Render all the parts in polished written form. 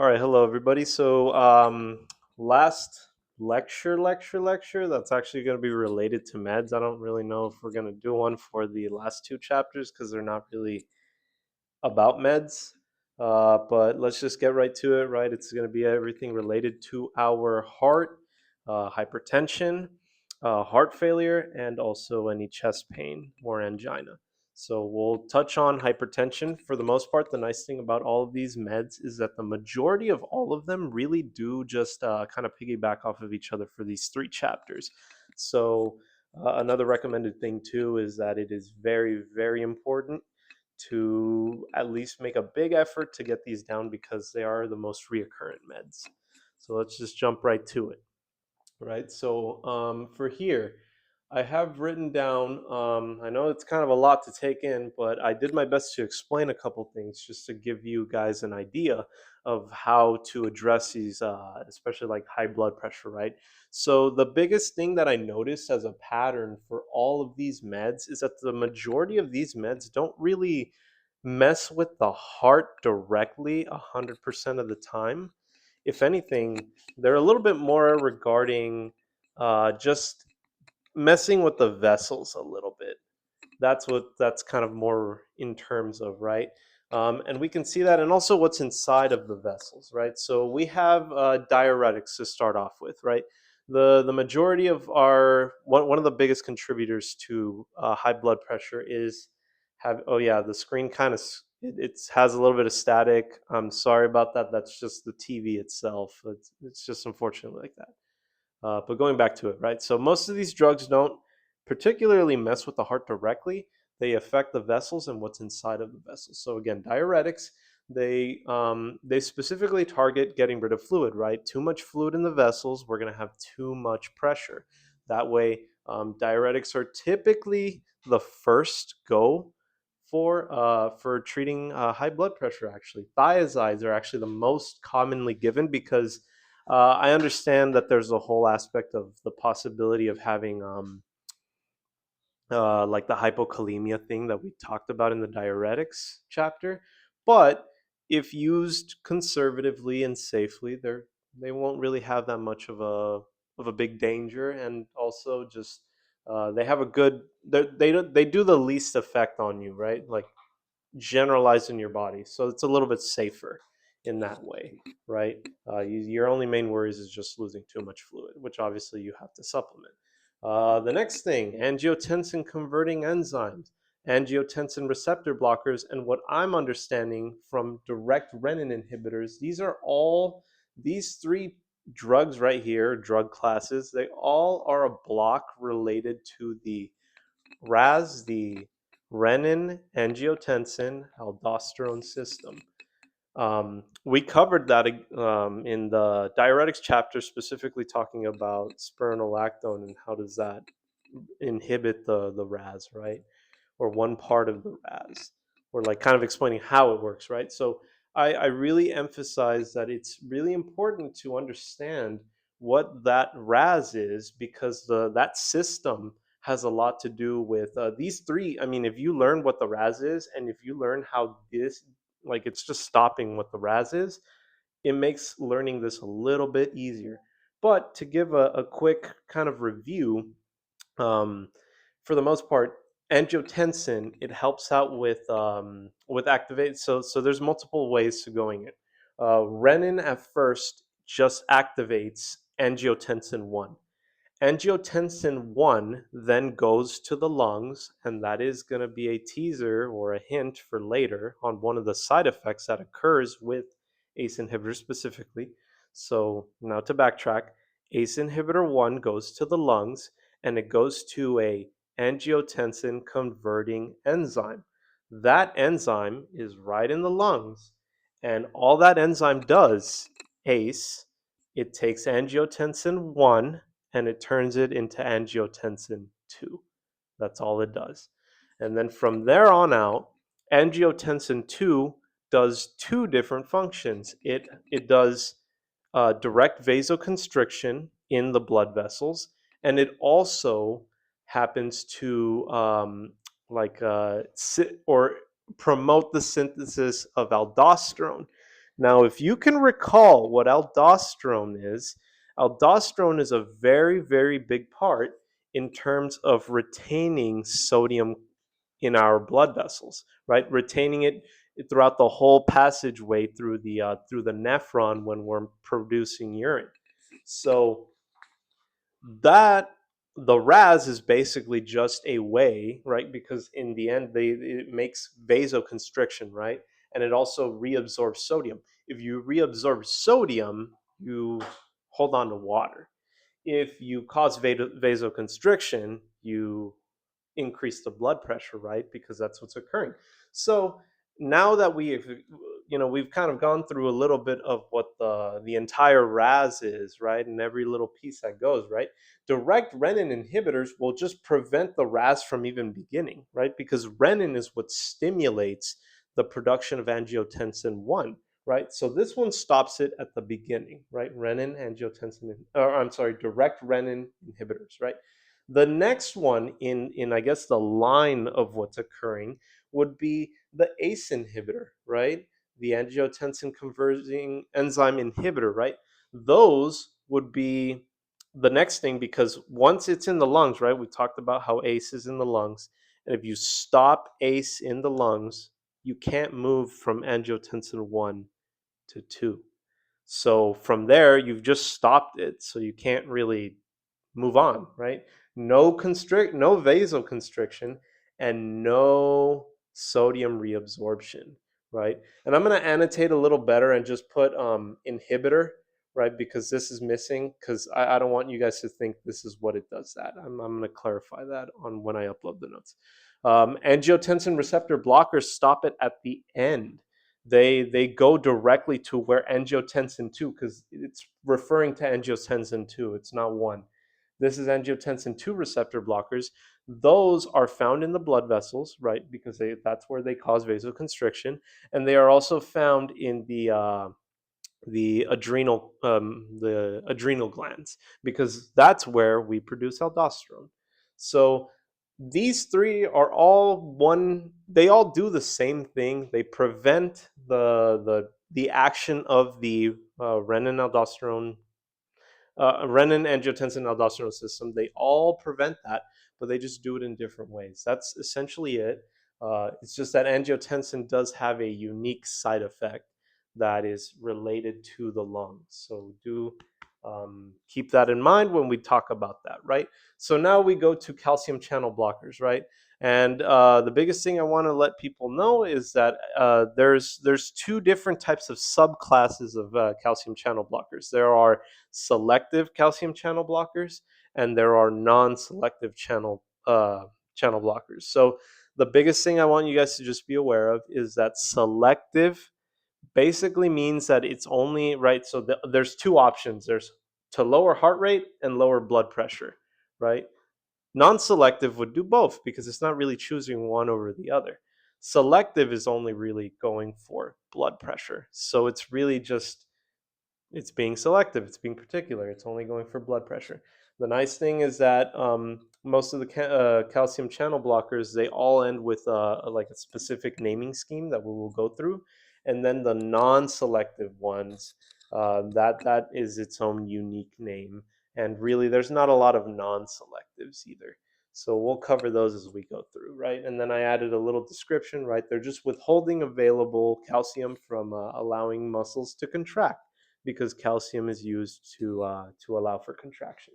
All right, hello everybody. So, last lecture that's actually going to be related to meds. I don't really know if we're going to do one for the last two chapters because they're not really about meds. But let's just get right to it, right? It's going to be everything related to our heart, hypertension, heart failure, and also any chest pain or angina. So we'll touch on hypertension for the most part. The nice thing about all of these meds is that the majority of all of them really do just kind of piggyback off of each other for these three chapters. So another recommended thing too is that it is very, very important to at least make a big effort to get these down because they are the most reoccurrent meds. So let's just jump right to it. Right. So for here, I have written down. I know it's kind of a lot to take in, but I did my best to explain a couple things just to give you guys an idea of how to address these, especially like high blood pressure. Right. So the biggest thing that I noticed as a pattern for all of these meds is that the majority of these meds don't really mess with the heart directly 100% of the time. If anything, they're a little bit more regarding just messing with the vessels a little bit. That's kind of more in terms of, right. And we can see that, and also what's inside of the vessels, right. So we have diuretics to start off with, right. The majority of our one of the biggest contributors to high blood pressure is have oh yeah, the screen kind of it has a little bit of static. I'm sorry about that. That's just the TV itself. It's just unfortunately like that. But going back to it, right? So most of these drugs don't particularly mess with the heart directly. They affect the vessels and what's inside of the vessels. So again, diuretics, they specifically target getting rid of fluid, right? Too much fluid in the vessels, we're going to have too much pressure. That way, diuretics are typically the first go for treating high blood pressure. Actually, thiazides are actually the most commonly given because I understand that there's a whole aspect of the possibility of having like the hypokalemia thing that we talked about in the diuretics chapter, but if used conservatively and safely, they won't really have that much of a big danger, and also just they have a good they do the least effect on you, right? Like generalized in your body, so it's a little bit safer in that way, right? Your only main worries is just losing too much fluid, which obviously you have to supplement. The next thing, angiotensin converting enzymes, angiotensin receptor blockers, and what I'm understanding from direct renin inhibitors, these three drugs right here, drug classes, they all are a block related to the RAS, the renin, angiotensin, aldosterone system. We covered that in the diuretics chapter, specifically talking about spironolactone and how does that inhibit the RAS, right? Or one part of the RAS, or like kind of explaining how it works, right? So I really emphasize that it's really important to understand what that RAS is because that system has a lot to do with these three. I mean, if you learn what the RAS is, and if you learn how this, like, it's just stopping what the RAS is, it makes learning this a little bit easier. But to give a quick kind of review, um, for the most part, angiotensin, it helps out with activate. So there's multiple ways to going it. Renin at first just activates angiotensin one. Angiotensin 1 then goes to the lungs, and that is going to be a teaser or a hint for later on one of the side effects that occurs with ACE inhibitors specifically. So, now to backtrack, ACE inhibitor 1 goes to the lungs and it goes to a angiotensin converting enzyme. That enzyme is right in the lungs, and all that enzyme does, ACE, it takes angiotensin 1 and it turns it into angiotensin 2. That's all it does. And then from there on out, angiotensin 2 does two different functions. It does direct vasoconstriction in the blood vessels, and it also happens to like or promote the synthesis of aldosterone. Now, if you can recall what aldosterone is a very, very big part in terms of retaining sodium in our blood vessels, right? Retaining it throughout the whole passageway through the nephron when we're producing urine. So that the RAS is basically just a way, right? Because in the end, it makes vasoconstriction, right? And it also reabsorbs sodium. If you reabsorb sodium, you hold on to water. If you cause vasoconstriction, you increase the blood pressure, right? Because that's what's occurring. So now that we've kind of gone through a little bit of what the entire RAS is, right, and every little piece that goes, right. Direct renin inhibitors will just prevent the RAS from even beginning, right, because renin is what stimulates the production of angiotensin one. Right, so this one stops it at the beginning, right? Renin, angiotensin, or I'm sorry, direct renin inhibitors, right? The next one in I guess the line of what's occurring would be the ACE inhibitor, right? The angiotensin converting enzyme inhibitor, right? Those would be the next thing because once it's in the lungs, right? We talked about how ACE is in the lungs. And if you stop ACE in the lungs, you can't move from angiotensin 1 to 2. So from there, you've just stopped it. So you can't really move on, right? No vasoconstriction, and no sodium reabsorption, right? And I'm going to annotate a little better and just put inhibitor, right? Because this is missing. Because I don't want you guys to think this is what it does. That I'm going to clarify that on when I upload the notes. Angiotensin receptor blockers stop it at the end. They go directly to where angiotensin 2, because it's referring to angiotensin 2, it's not 1. This is angiotensin 2 receptor blockers. Those are found in the blood vessels, right? Because that's where they cause vasoconstriction, and they are also found in the adrenal glands, because that's where we produce aldosterone. So these three are all one. They all do the same thing. They prevent the action of the renin aldosterone renin, angiotensin, aldosterone system. They all prevent that, but they just do it in different ways. That's essentially it. It's just that angiotensin does have a unique side effect that is related to the lungs. So do keep that in mind when we talk about that, right? So now we go to calcium channel blockers, right? And the biggest thing I want to let people know is that there's two different types of subclasses of calcium channel blockers. There are selective calcium channel blockers, and there are non-selective channel blockers. So the biggest thing I want you guys to just be aware of is that selective basically means that it's only right. So there's two options. There's to lower heart rate and lower blood pressure, right? Non-selective would do both because it's not really choosing one over the other. Selective is only really going for blood pressure. So it's really just it's being selective, it's being particular, it's only going for blood pressure. The nice thing is that most of the calcium channel blockers, they all end with like a specific naming scheme that we will go through, and then the non-selective ones, that is its own unique name, and really there's not a lot of non-selectives either. So we'll cover those as we go through, right? And then I added a little description, right? They're just withholding available calcium from allowing muscles to contract, because calcium is used to allow for contraction.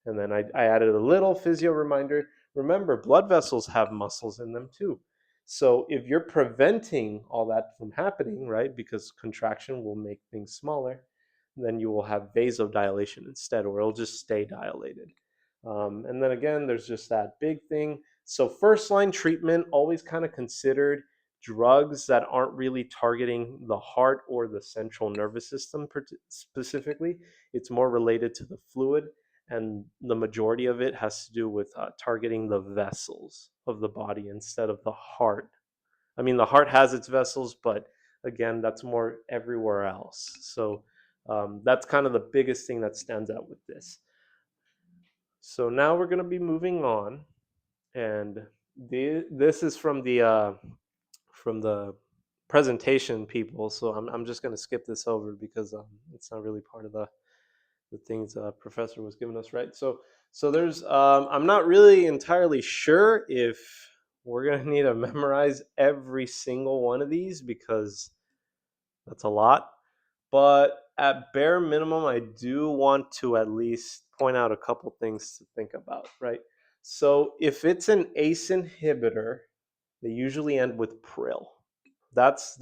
And then I added a little physio reminder. Remember, blood vessels have muscles in them too. So if you're preventing all that from happening, right, because contraction will make things smaller, then you will have vasodilation instead, or it'll just stay dilated. And then again, there's just that big thing. So first line treatment, always kind of considered drugs that aren't really targeting the heart or the central nervous system specifically. It's more related to the fluid, and the majority of it has to do with targeting the vessels of the body instead of the heart. I mean, the heart has its vessels, but again, that's more everywhere else. So that's kind of the biggest thing that stands out with this. So now we're going to be moving on, and this is from the presentation people, so I'm just going to skip this over because it's not really part of the things professor was giving us, right? So there's I'm not really entirely sure if we're going to need to memorize every single one of these because that's a lot. But at bare minimum, I do want to at least point out a couple things to think about, right? So if it's an ACE inhibitor, they usually end with pril. That's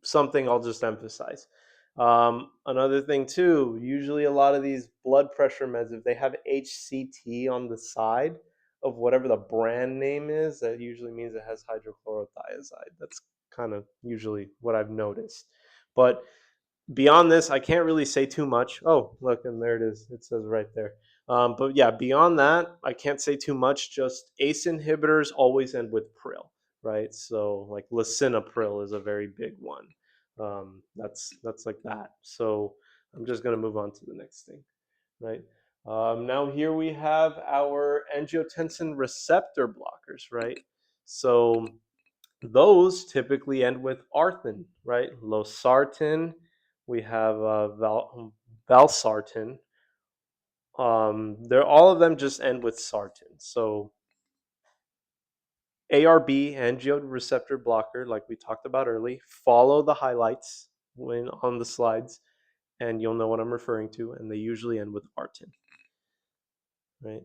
something I'll just emphasize. Another thing too, usually a lot of these blood pressure meds, if they have HCT on the side of whatever the brand name is, that usually means it has hydrochlorothiazide. That's kind of usually what I've noticed. But beyond this, I can't really say too much. Oh, look, and there it is. It says right there. But yeah, beyond that, I can't say too much. Just ACE inhibitors always end with pril, right? So like lisinopril is a very big one. That's like that. So I'm just gonna move on to the next thing, right? Now here we have our angiotensin receptor blockers, right? So those typically end with arthin, right? Losartan, we have valsartan. They're all of them just end with sartan. So ARB, angioreceptor blocker, like we talked about early. Follow the highlights when on the slides, and you'll know what I'm referring to. And they usually end with artin, right?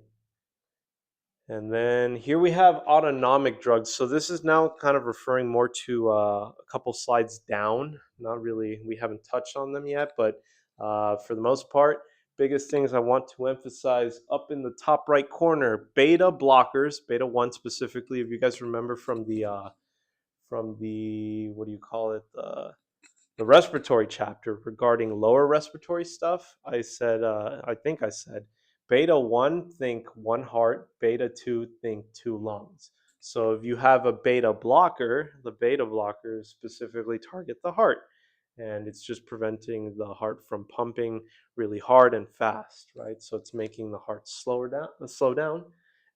And then here we have autonomic drugs. So this is now kind of referring more to a couple slides down. Not really, we haven't touched on them yet, but for the most part, biggest things I want to emphasize up in the top right corner, beta blockers, beta 1 specifically. If you guys remember from the what do you call it, the respiratory chapter regarding lower respiratory stuff, I said, I think I said, beta 1, think one heart, beta 2, think two lungs. So if you have a beta blocker, the beta blockers specifically target the heart. And it's just preventing the heart from pumping really hard and fast, right? So it's making the heart slow down.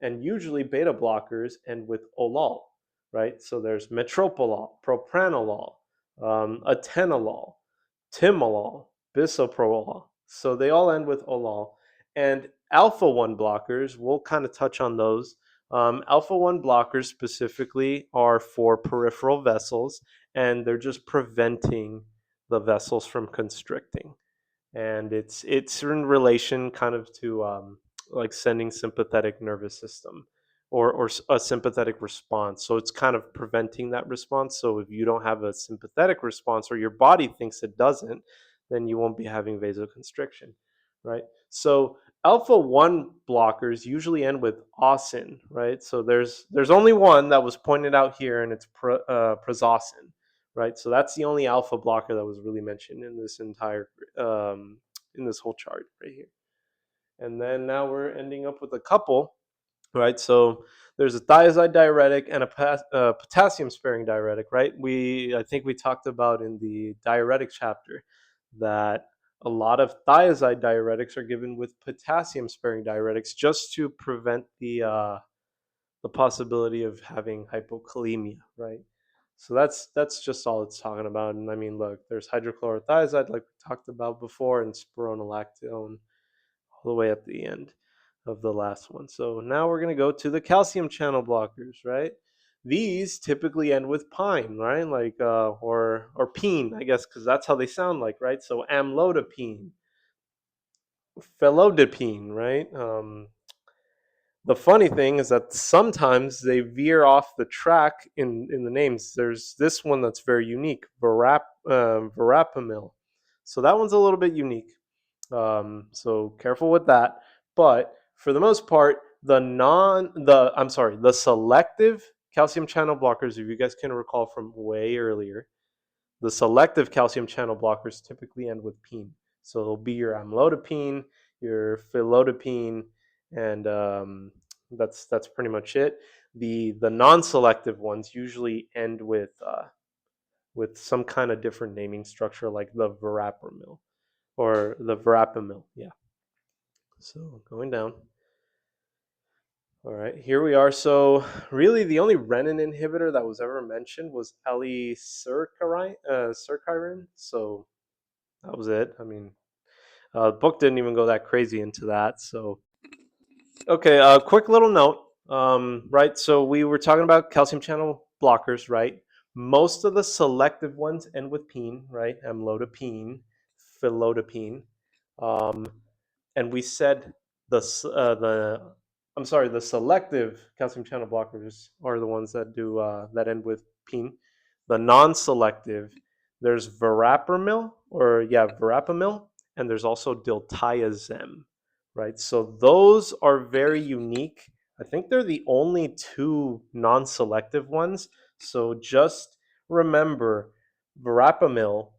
And usually beta blockers end with olol, right? So there's metoprolol, propranolol, atenolol, timolol, bisoprolol. So they all end with olol. And alpha 1 blockers, we'll kind of touch on those. Alpha 1 blockers specifically are for peripheral vessels, and they're just preventing the vessels from constricting. And it's in relation kind of to like sending sympathetic nervous system or a sympathetic response. So it's kind of preventing that response. So if you don't have a sympathetic response or your body thinks it doesn't, then you won't be having vasoconstriction, right? So alpha 1 blockers usually end with ausin, right? So there's only one that was pointed out here, and it's prazosin, right? So that's the only alpha blocker that was really mentioned in this entire in this whole chart right here. And then now we're ending up with a couple, right? So there's a thiazide diuretic and a potassium sparing diuretic, right? I think we talked about in the diuretic chapter that a lot of thiazide diuretics are given with potassium sparing diuretics just to prevent the possibility of having hypokalemia, right? So that's just all it's talking about. And I mean, look, there's hydrochlorothiazide, like we talked about before, and spironolactone all the way at the end of the last one. So now we're going to go to the calcium channel blockers, right? These typically end with pine, right? Like or pene, I guess, because that's how they sound like, right? So amlodipine, felodipine, right? The funny thing is that sometimes they veer off the track in the names. There's this one that's very unique, verapamil. So that one's a little bit unique. So careful with that. But for the most part, the selective calcium channel blockers, if you guys can recall from way earlier, the selective calcium channel blockers typically end with pene. So it'll be your amlodipine, your felodipine, and that's pretty much it. The non-selective ones usually end with some kind of different naming structure, like the verapamil or the verapamil. Yeah. So going down. All right, here we are. So really, the only renin inhibitor that was ever mentioned was Cerkirin. So that was it. I mean, the book didn't even go that crazy into that. So okay, quick little note. Right, so we were talking about calcium channel blockers, right? Most of the selective ones end with pene, right? Amlodipine, philodipine. Um, and we said the I'm sorry, the selective calcium channel blockers are the ones that do that end with pene. The non-selective, there's verapamil, and there's also diltiazem, right? So those are very unique. I think they're the only two non-selective ones. So just remember, verapamil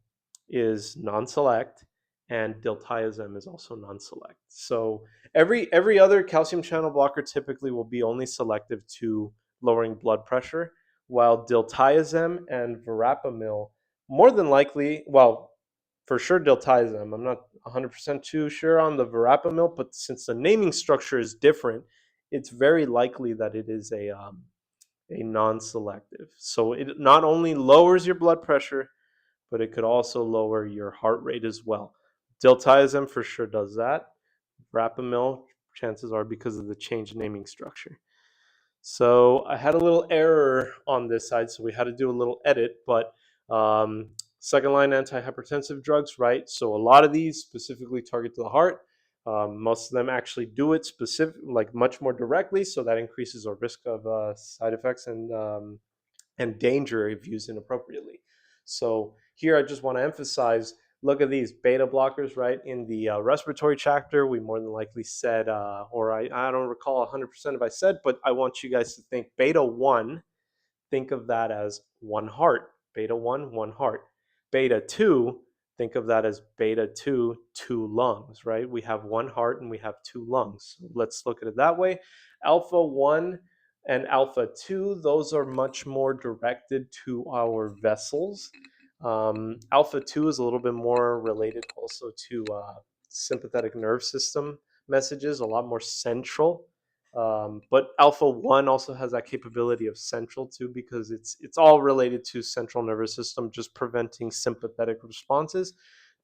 is non-select and diltiazem is also non-select. So every other calcium channel blocker typically will be only selective to lowering blood pressure, while diltiazem and verapamil more than likely, well, for sure diltiazem. I'm not 100% too sure on the verapamil, but since the naming structure is different, it's very likely that it is a non-selective. So it not only lowers your blood pressure, but it could also lower your heart rate as well. Diltiazem for sure does that. Rapamil, chances are because of the change naming structure. So I had a little error on this side, so we had to do a little edit. But um, second line antihypertensive drugs, right? So a lot of these specifically target to the heart. Most of them actually do it specific, like much more directly, so that increases our risk of side effects and danger if used inappropriately. So here I just want to emphasize, look at these beta blockers, right? In the respiratory chapter, we more than likely said, or I don't recall 100% if I said, but I want you guys to think beta 1, think of that as one heart. Beta 1, one heart. Beta 2, think of that as beta 2, two lungs, right? We have one heart and we have two lungs. Let's look at it that way. Alpha 1 and alpha 2, those are much more directed to our vessels. Alpha 2 is a little bit more related also to sympathetic nerve system messages, a lot more central. But Alpha One also has that capability of central too, because it's all related to central nervous system, just preventing sympathetic responses.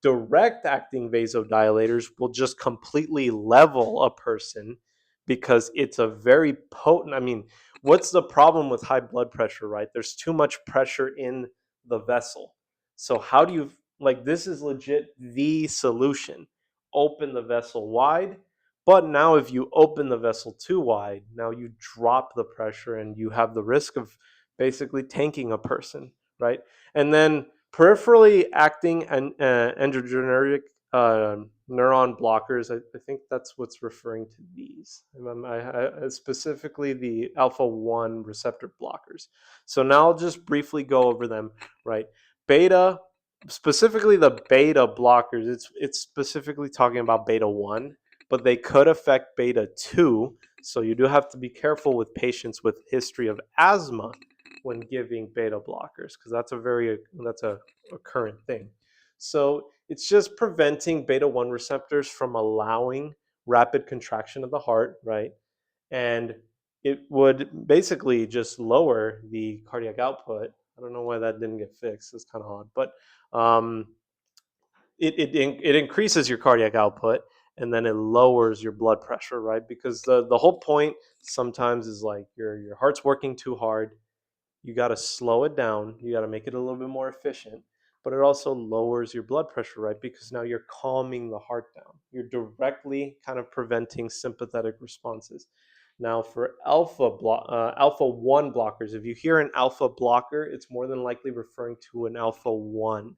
Direct acting vasodilators will just completely level a person because it's a very potent. I mean, what's the problem with high blood pressure, right? There's too much pressure in the vessel. So how do you like this is legit the solution. Open the vessel wide, but now, if you open the vessel too wide, now you drop the pressure and you have the risk of basically tanking a person, right? And then peripherally acting and androgenetic neuron blockers, I think that's what's referring to these. Specifically the alpha 1 receptor blockers. So now I'll just briefly go over them, right? Beta, specifically the beta blockers, it's specifically talking about beta 1, but they could affect beta 2. So you do have to be careful with patients with history of asthma when giving beta blockers, because that's a current thing. So it's just preventing beta 1 receptors from allowing rapid contraction of the heart, right? And it would basically just lower the cardiac output. I don't know why that didn't get fixed. It's kind of odd, but um, it increases your cardiac output and then it lowers your blood pressure, right? Because the whole point sometimes is like your heart's working too hard. You got to slow it down. You got to make it a little bit more efficient, but it also lowers your blood pressure, right? Because now you're calming the heart down. You're directly kind of preventing sympathetic responses. Now, for alpha 1 blockers, if you hear an alpha blocker, it's more than likely referring to an alpha 1,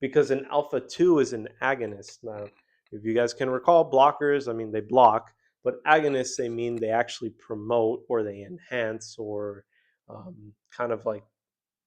because an alpha 2 is an agonist. Now, if you guys can recall, blockers, I mean, they block, but agonists, they mean they actually promote or they enhance or kind of like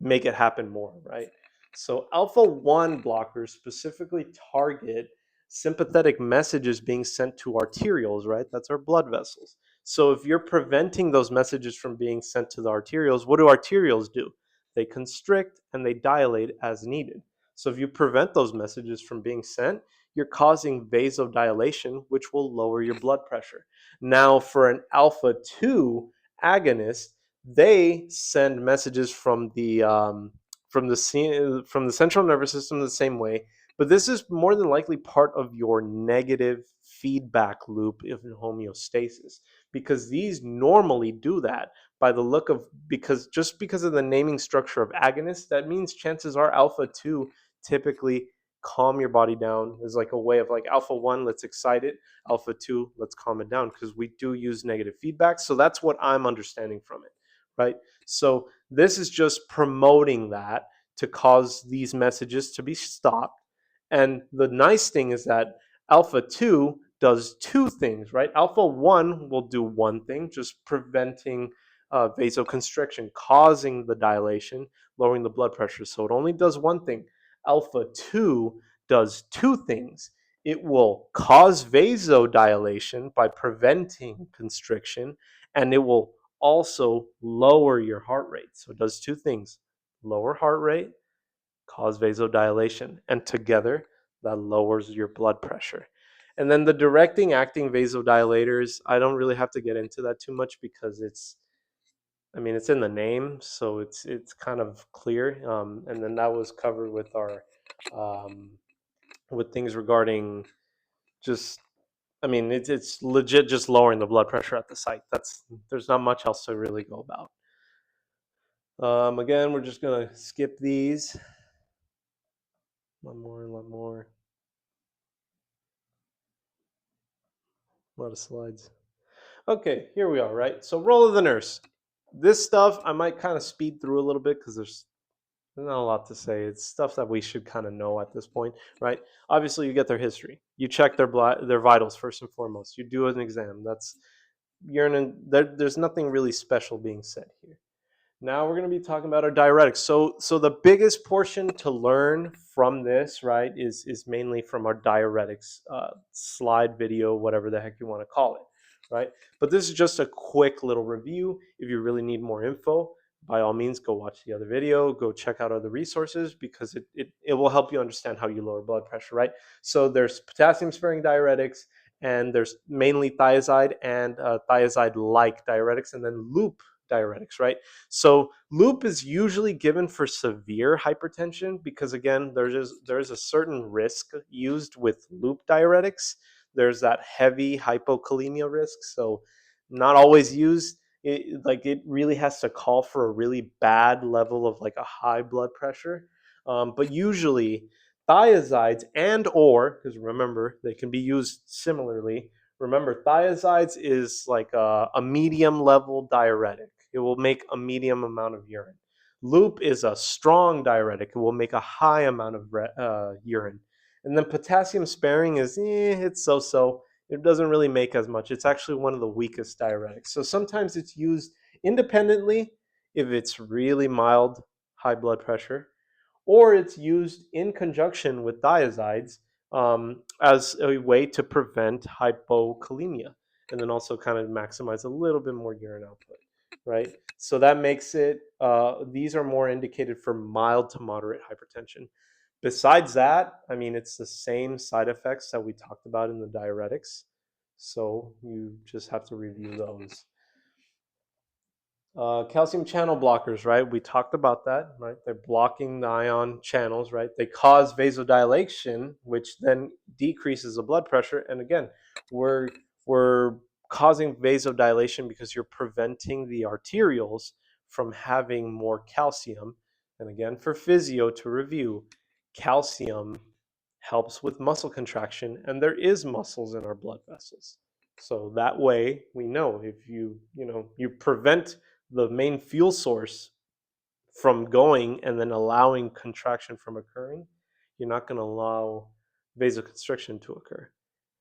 make it happen more, right? So alpha 1 blockers specifically target sympathetic messages being sent to arterioles, right? That's our blood vessels. So if you're preventing those messages from being sent to the arterioles, what do arterioles do? They constrict and they dilate as needed. So if you prevent those messages from being sent, you're causing vasodilation, which will lower your blood pressure. Now, for an alpha 2 agonist, they send messages from the central nervous system the same way, but this is more than likely part of your negative feedback loop of homeostasis, because these normally do that by the look of, because of the naming structure of agonists, that means chances are alpha 2 typically calm your body down. Is like a way of like alpha 1, let's excite it, alpha 2, let's calm it down, because we do use negative feedback. So that's what I'm understanding from it, right? So this is just promoting that to cause these messages to be stopped. And the nice thing is that alpha 2 does two things, right? Alpha 1 will do one thing, just preventing vasoconstriction, causing the dilation, lowering the blood pressure. So it only does one thing. Alpha 2 does two things. It will cause vasodilation by preventing constriction, and it will also lower your heart rate. So it does two things: lower heart rate, cause vasodilation, and together that lowers your blood pressure. And then the directing acting vasodilators, I don't really have to get into that too much because it's in the name, so it's kind of clear. And then that was covered um, with things regarding just, it's legit just lowering the blood pressure at the site. There's not much else to really go about. Again, we're just gonna skip these. One more, one more. A lot of slides. Okay, here we are, right? So role of the nurse. This stuff I might kind of speed through a little bit because there's not a lot to say. It's stuff that we should kind of know at this point, right? Obviously, you get their history. You check their vitals first and foremost. You do an exam. There's nothing really special being said here. Now we're going to be talking about our diuretics. So the biggest portion to learn from this, right, is mainly from our diuretics slide video, whatever the heck you want to call it, right? But this is just a quick little review. If you really need more info, by all means, go watch the other video, go check out other resources, because it will help you understand how you lower blood pressure, right? So there's potassium sparing diuretics, and there's mainly thiazide and thiazide-like diuretics, and then loop diuretics, right? So loop is usually given for severe hypertension because, again, there's a certain risk used with loop diuretics. There's that heavy hypokalemia risk, so not always used. It really has to call for a really bad level of like a high blood pressure. But usually thiazides, and or, because remember they can be used similarly. Remember, thiazides is like a medium level diuretic. It will make a medium amount of urine. Loop is a strong diuretic. It will make a high amount of urine. And then potassium sparing is, it's so-so. It doesn't really make as much. It's actually one of the weakest diuretics. So sometimes it's used independently if it's really mild high blood pressure, or it's used in conjunction with thiazides as a way to prevent hypokalemia, and then also kind of maximize a little bit more urine output, right? So that makes it, these are more indicated for mild to moderate hypertension. Besides that, it's the same side effects that we talked about in the diuretics. So you just have to review those. Calcium channel blockers, right? We talked about that, right? They're blocking the ion channels, right? They cause vasodilation, which then decreases the blood pressure. And again, we're we're causing vasodilation because you're preventing the arterioles from having more calcium. And again, for physio to review, calcium helps with muscle contraction, and there is muscles in our blood vessels. So that way, we know if you prevent the main fuel source from going and then allowing contraction from occurring, you're not going to allow vasoconstriction to occur.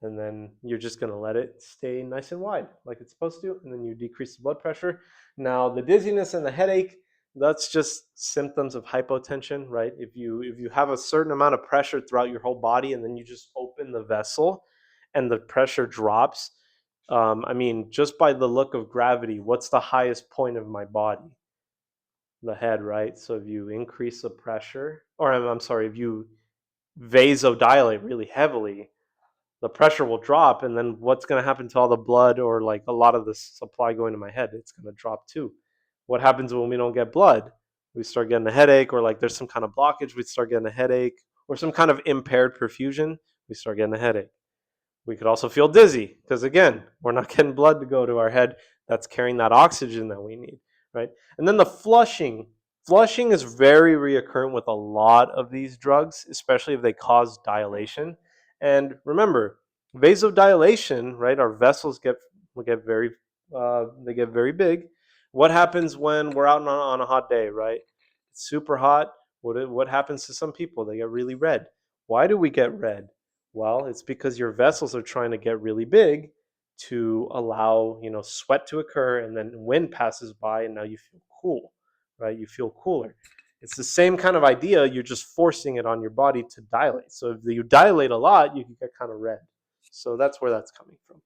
And then you're just going to let it stay nice and wide like it's supposed to, and then you decrease the blood pressure. Now, the dizziness and the headache, that's just symptoms of hypotension, right? If you have a certain amount of pressure throughout your whole body and then you just open the vessel and the pressure drops, just by the look of gravity, what's the highest point of my body? the head, right? So if you increase the pressure, or I'm sorry, if you vasodilate really heavily, the pressure will drop, and then what's going to happen to all the blood or like a lot of the supply going to my head? It's going to drop too. What happens when we don't get blood? We start getting a headache, or like there's some kind of blockage, we start getting a headache, or some kind of impaired perfusion, we start getting a headache. We could also feel dizzy because, again, we're not getting blood to go to our head that's carrying that oxygen that we need, right? And then the flushing. Flushing is very reoccurrent with a lot of these drugs, especially if they cause dilation. And remember, vasodilation, right? Our vessels get very they get very big. What happens when we're out on a hot day, right? It's super hot. What happens to some people? They get really red. Why do we get red? Well, it's because your vessels are trying to get really big to allow, sweat to occur, and then wind passes by and now you feel cool, right? You feel cooler. It's the same kind of idea, you're just forcing it on your body to dilate. So if you dilate a lot, you can get kind of red. So that's where that's coming from.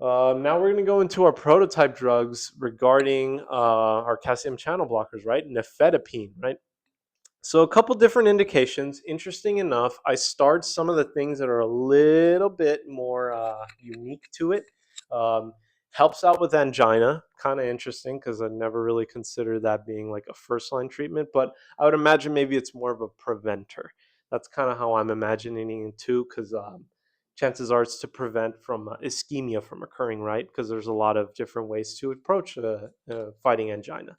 Now we're going to go into our prototype drugs regarding our calcium channel blockers, right? Nifedipine, right? So a couple different indications. Interesting enough, I starred some of the things that are a little bit more unique to it. Um, Helps out with angina, kind of interesting because I never really considered that being like a first line treatment, but I would imagine maybe it's more of a preventer. That's kind of how I'm imagining it too, because chances are it's to prevent from ischemia from occurring, right? Because there's a lot of different ways to approach fighting angina.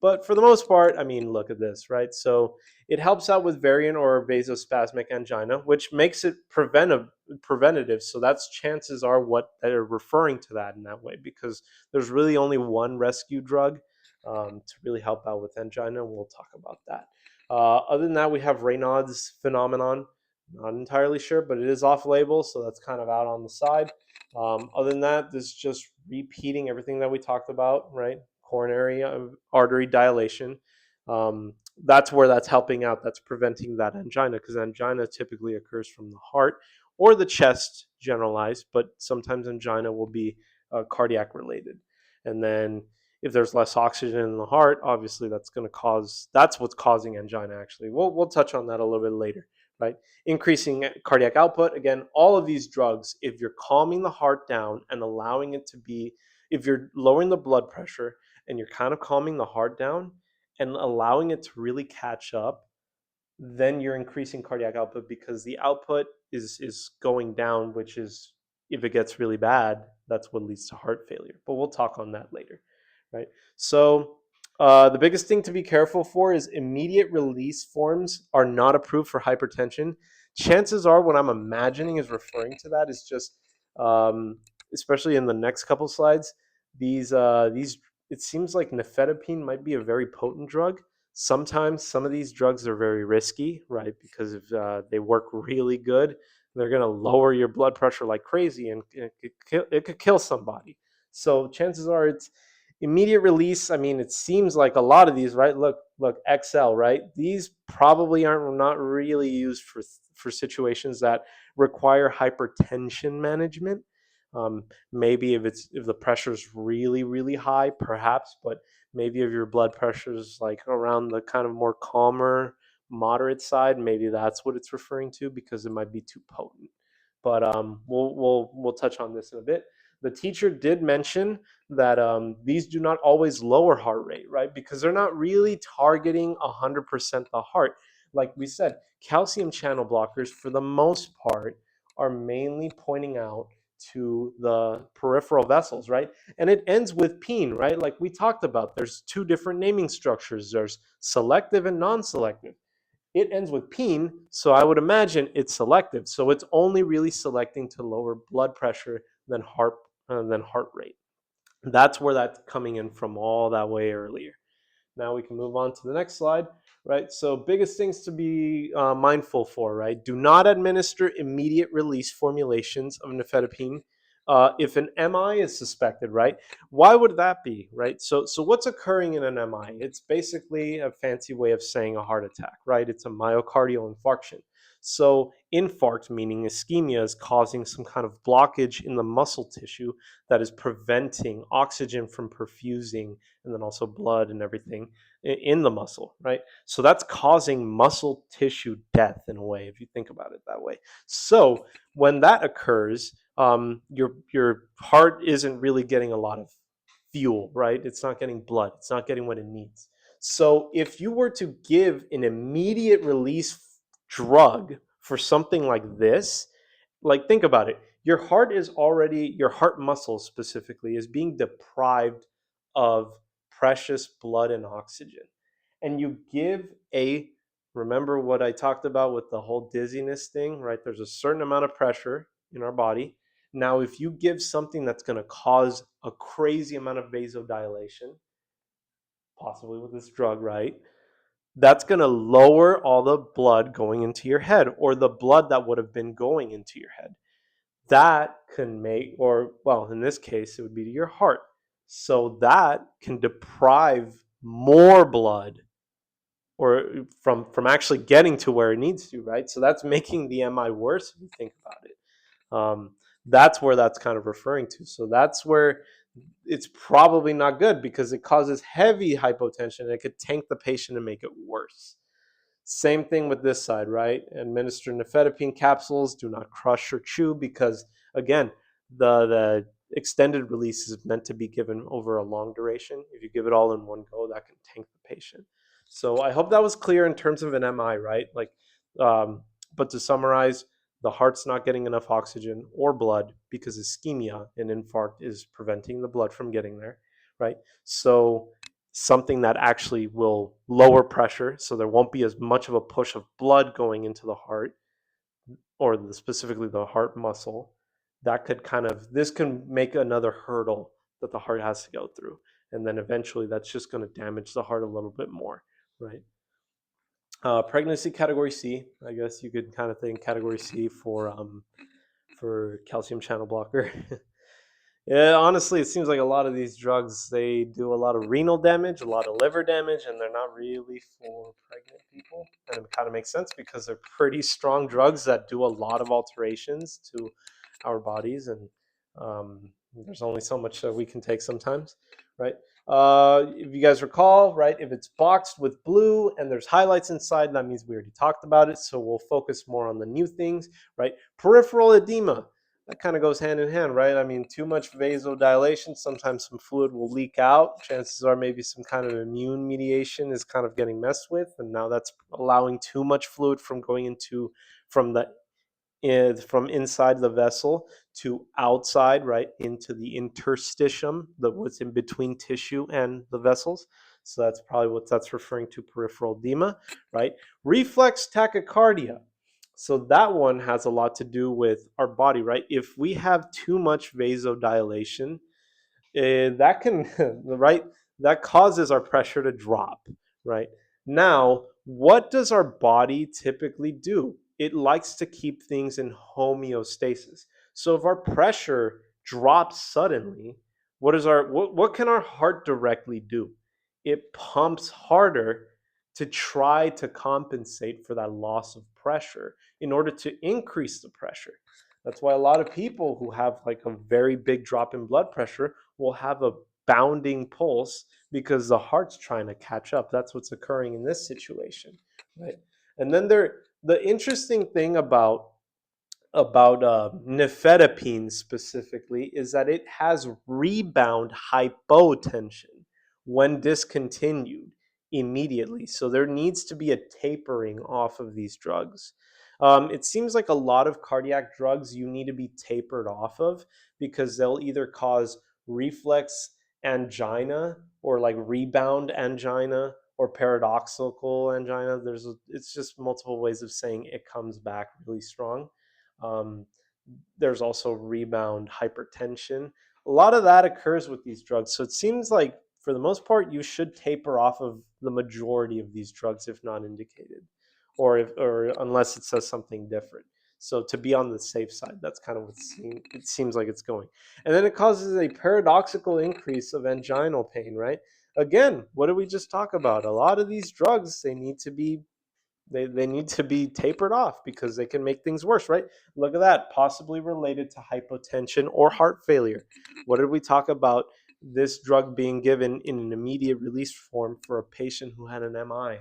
But for the most part, I mean, look at this, right? So it helps out with variant or vasospasmic angina, which makes it preventative. So that's chances are what they're referring to that in that way, because there's really only one rescue drug to really help out with angina, and we'll talk about that. Other than that, we have Raynaud's phenomenon. Not entirely sure, but it is off label, so that's kind of out on the side. Other than that, this is just repeating everything that we talked about, right? Coronary artery dilation. That's where that's helping out. That's preventing that angina, because angina typically occurs from the heart or the chest, generalized, but sometimes angina will be cardiac related. And then if there's less oxygen in the heart, obviously that's what's causing angina. Actually, we'll touch on that a little bit later, right? Increasing cardiac output. Again, all of these drugs, if you're calming the heart down and allowing it to be, if you're lowering the blood pressure and you're kind of calming the heart down and allowing it to really catch up, then you're increasing cardiac output, because the output is going down, which is, if it gets really bad, that's what leads to heart failure. But we'll talk on that later, right? So the biggest thing to be careful for is immediate release forms are not approved for hypertension. Chances are what I'm imagining is referring to that is just, especially in the next couple slides, these it seems like nifedipine might be a very potent drug. Sometimes some of these drugs are very risky, right? Because if they work really good, they're going to lower your blood pressure like crazy, and it could kill somebody. So chances are it's immediate release. I mean, it seems like a lot of these, right? Look, XL, right? These probably aren't not really used for situations that require hypertension management. Maybe if the pressure is really really high, perhaps, but maybe if your blood pressure is like around the kind of more calmer, moderate side, maybe that's what it's referring to, because it might be too potent. But we'll touch on this in a bit. The teacher did mention that these do not always lower heart rate, right? Because they're not really targeting 100% the heart. Like we said, calcium channel blockers, for the most part, are mainly pointing out to the peripheral vessels, right? And it ends with peen, right? Like we talked about, there's two different naming structures. There's selective and non-selective. It ends with peen, so I would imagine it's selective. So it's only really selecting to lower blood pressure than heart rate. That's where that's coming in from all that way earlier. Now we can move on to the next slide, right? So biggest things to be mindful for, right? Do not administer immediate release formulations of nifedipine If an MI is suspected, right? Why would that be, right? So what's occurring in an MI? It's basically a fancy way of saying a heart attack, right? It's a myocardial infarction. So infarct, meaning ischemia, is causing some kind of blockage in the muscle tissue that is preventing oxygen from perfusing, and then also blood and everything in the muscle, right? So that's causing muscle tissue death in a way, if you think about it that way. So when that occurs, your heart isn't really getting a lot of fuel, right? It's not getting blood. It's not getting what it needs. So if you were to give an immediate release drug for something like this, like think about it. Your heart muscle specifically is being deprived of precious blood and oxygen. And you give a, remember what I talked about with the whole dizziness thing, right? There's a certain amount of pressure in our body. Now, if you give something that's going to cause a crazy amount of vasodilation, possibly with this drug, right? That's going to lower all the blood going into your head, or the blood that would have been going into your head. That can make, or well, in this case, it would be to your heart. So that can deprive more blood or from actually getting to where it needs to, right? So that's making the MI worse if you think about it. That's where that's kind of referring to. So that's where it's probably not good because it causes heavy hypotension and it could tank the patient and make it worse. Same thing with this side, right? Administer nifedipine capsules. Do not crush or chew because, again, the extended release is meant to be given over a long duration. If you give it all in one go, that can tank the patient. So I hope that was clear in terms of an MI, right? Like, um, but to summarize, the heart's not getting enough oxygen or blood because ischemia, an infarct, is preventing the blood from getting there, right? So something that actually will lower pressure so there won't be as much of a push of blood going into the heart or specifically the heart muscle, that could kind of, this can make another hurdle that the heart has to go through, and then eventually that's just going to damage the heart a little bit more, right? Pregnancy category C, I guess you could kind of think category C for calcium channel blocker. Yeah, honestly, it seems like a lot of these drugs, they do a lot of renal damage, a lot of liver damage, and they're not really for pregnant people. And it kind of makes sense because they're pretty strong drugs that do a lot of alterations to our bodies, and there's only so much that we can take sometimes, right? If you guys recall, right, if it's boxed with blue and there's highlights inside, that means we already talked about it. So we'll focus more on the new things, right? Peripheral edema, that kind of goes hand in hand, right? I mean, too much vasodilation, sometimes some fluid will leak out. Chances are maybe some kind of immune mediation is kind of getting messed with, and now that's allowing too much fluid from going into from the from inside the vessel to outside, right, into the interstitium, the what's in between tissue and the vessels. So that's probably what that's referring to, peripheral edema, right? Reflex tachycardia. So that one has a lot to do with our body, right? If we have too much vasodilation, that can right, that causes our pressure to drop, right? Now, what does our body typically do? It likes to keep things in homeostasis. So if our pressure drops suddenly, what can our heart directly do? It pumps harder to try to compensate for that loss of pressure in order to increase the pressure. That's why a lot of people who have like a very big drop in blood pressure will have a bounding pulse because the heart's trying to catch up. That's what's occurring in this situation, right? And then the interesting thing about nifedipine specifically is that it has rebound hypotension when discontinued immediately. So there needs to be a tapering off of these drugs. It seems like a lot of cardiac drugs you need to be tapered off of because they'll either cause reflex angina or like rebound angina or paradoxical angina. It's just multiple ways of saying it comes back really strong. Um, there's also rebound hypertension. A lot of that occurs with these drugs. So it seems like, for the most part, you should taper off of the majority of these drugs if not indicated, or unless it says something different. So to be on the safe side, that's kind of what it seems like it's going. And then it causes a paradoxical increase of anginal pain, right? Again, what did we just talk about? A lot of these drugs, they need to be tapered off because they can make things worse, right? Look at that, possibly related to hypotension or heart failure. What did we talk about? This drug being given in an immediate release form for a patient who had an MI.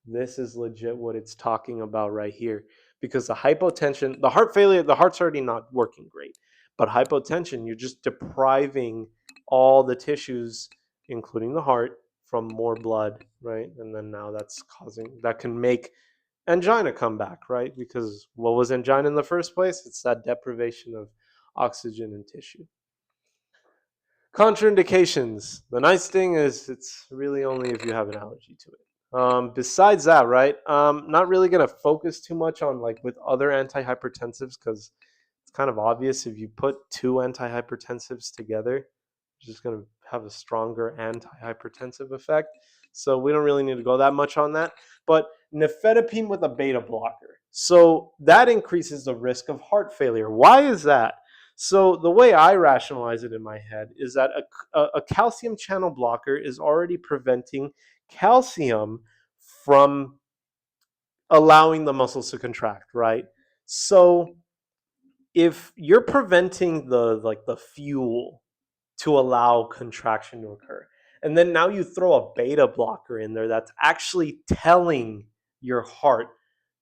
This is legit what it's talking about right here. Because the hypotension, the heart failure, the heart's already not working great. But hypotension, you're just depriving all the tissues, including the heart, from more blood, right? And then now that can make angina come back, right? Because what was angina in the first place? It's that deprivation of oxygen in tissue. Contraindications. The nice thing is it's really only if you have an allergy to it. Besides that, right? Not really gonna focus too much on like with other antihypertensives because it's kind of obvious if you put two antihypertensives together, it's just gonna have a stronger antihypertensive effect. So we don't really need to go that much on that. But nifedipine with a beta blocker. So that increases the risk of heart failure. Why is that? So the way I rationalize it in my head is that a calcium channel blocker is already preventing calcium from allowing the muscles to contract, right? So if you're preventing the fuel to allow contraction to occur, and then now you throw a beta blocker in there that's actually telling your heart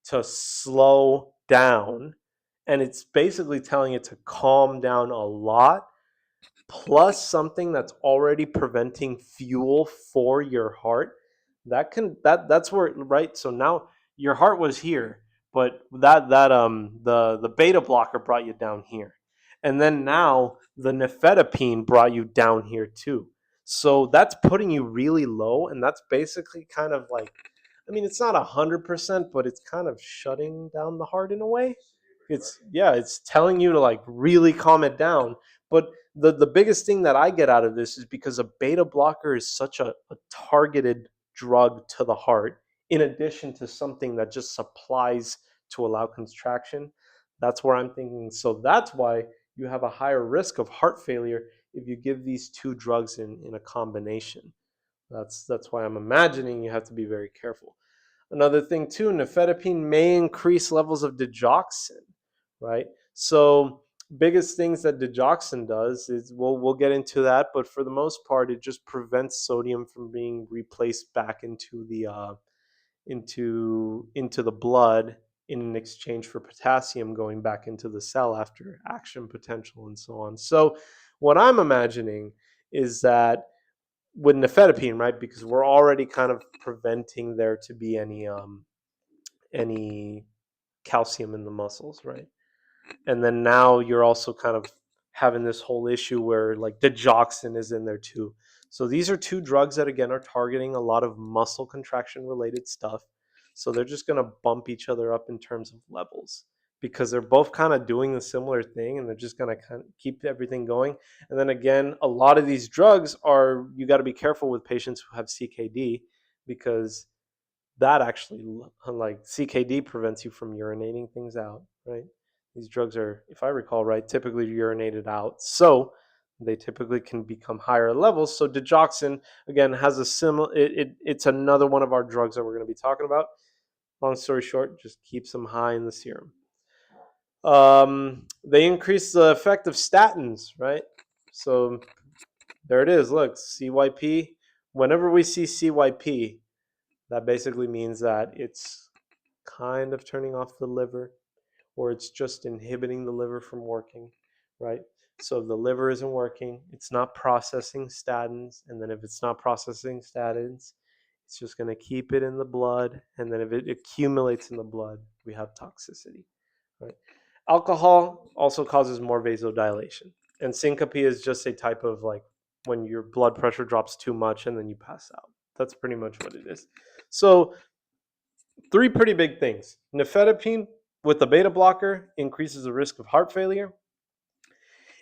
to slow down, and it's basically telling it to calm down a lot, plus something that's already preventing fuel for your heart, that's where, right? So now your heart was here, but the beta blocker brought you down here, and then now the nifedipine brought you down here too. So that's putting you really low, and that's basically kind of like, I mean, it's not 100%, but it's kind of shutting down the heart in a way. It's, yeah, it's telling you to like really calm it down. But the biggest thing that I get out of this is because a beta blocker is such a targeted drug to the heart, in addition to something that just supplies to allow contraction. That's where I'm thinking. So that's why you have a higher risk of heart failure if you give these two drugs in a combination. That's why I'm imagining you have to be very careful. Another thing too, nifedipine may increase levels of digoxin, right? So biggest things that digoxin does is we'll get into that, but for the most part, it just prevents sodium from being replaced back into the blood in exchange for potassium going back into the cell after action potential and so on. So what I'm imagining is that with nifedipine, right? Because we're already kind of preventing there to be any calcium in the muscles, right? And then now you're also kind of having this whole issue where like digoxin is in there too. So these are two drugs that again are targeting a lot of muscle contraction related stuff. So they're just going to bump each other up in terms of levels because they're both kind of doing the similar thing and they're just going to kind of keep everything going. And then again, a lot of these drugs are, you got to be careful with patients who have CKD because that actually, like CKD prevents you from urinating things out, right? These drugs are, if I recall right, typically urinated out. So they typically can become higher levels. So digoxin, again, has a similar, it's another one of our drugs that we're going to be talking about. Long story short, just keeps them high in the serum. They increase the effect of statins, right? So there it is. Look, CYP. Whenever we see CYP, that basically means that it's kind of turning off the liver or it's just inhibiting the liver from working, right? So if the liver isn't working, it's not processing statins. And then if it's not processing statins, it's just going to keep it in the blood. And then if it accumulates in the blood, we have toxicity, right? Alcohol also causes more vasodilation. And syncope is just a type of like when your blood pressure drops too much and then you pass out. That's pretty much what it is. So three pretty big things. Nifedipine with the beta blocker increases the risk of heart failure.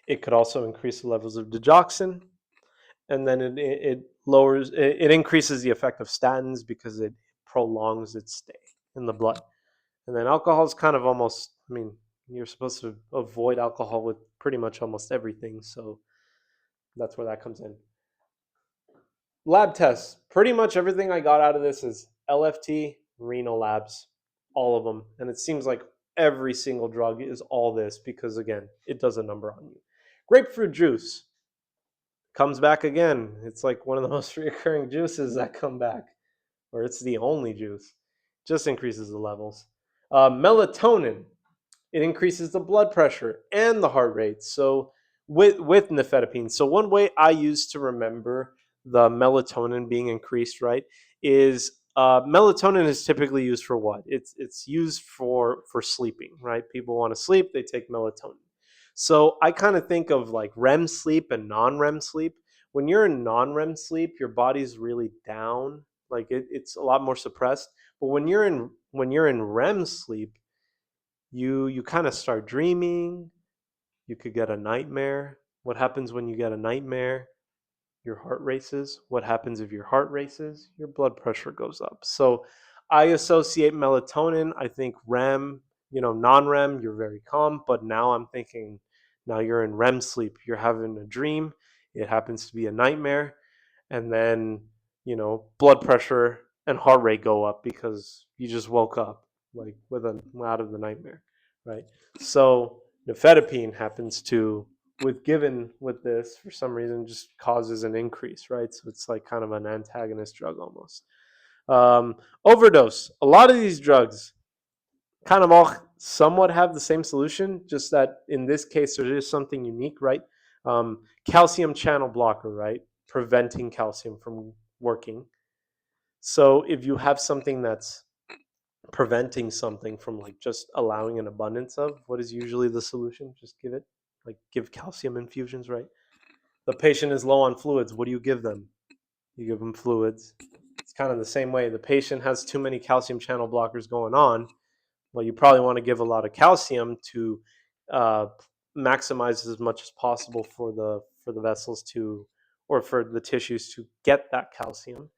It could also increase the levels of digoxin, and then it increases the effect of statins because it prolongs its stay in the blood. And then alcohol is kind of almost, I mean, you're supposed to avoid alcohol with pretty much almost everything. So that's where that comes in. Lab tests. Pretty much everything I got out of this is LFT, renal labs, all of them. And it seems like every single drug is all this because, again, it does a number on you. Grapefruit juice comes back again. It's like one of the most reoccurring juices that come back, or it's the only juice. Just increases the levels. Melatonin, it increases the blood pressure and the heart rate. So with nifedipine. So one way I use to remember the melatonin being increased, right, is melatonin is typically used for what? It's used for sleeping, right? People want to sleep, they take melatonin. So I kind of think of like REM sleep and non-REM sleep. When you're in non-REM sleep, your body's really down, like it's a lot more suppressed. But when you're in REM sleep, you kind of start dreaming. You could get a nightmare. What happens when you get a nightmare? Your heart races. What happens if your heart races? Your blood pressure goes up. So I associate melatonin. I think REM, non-REM, you're very calm. But now I'm thinking, now you're in REM sleep. You're having a dream. It happens to be a nightmare. And then, blood pressure and heart rate go up because you just woke up like out of the nightmare, right? So nifedipine happens to, with given with this, for some reason just causes an increase, right? So it's like kind of an antagonist drug almost. Overdose. A lot of these drugs kind of all somewhat have the same solution, just that in this case there is something unique, right? Calcium channel blocker, right? Preventing calcium from working. So if you have something that's preventing something from like just allowing an abundance of, what is usually the solution? Just give calcium infusions, right? The patient is low on fluids. What do you give them? You give them fluids. It's kind of the same way. The patient has too many calcium channel blockers going on. Well, you probably want to give a lot of calcium to uh, maximize as much as possible for the vessels to, or for the tissues to get that calcium.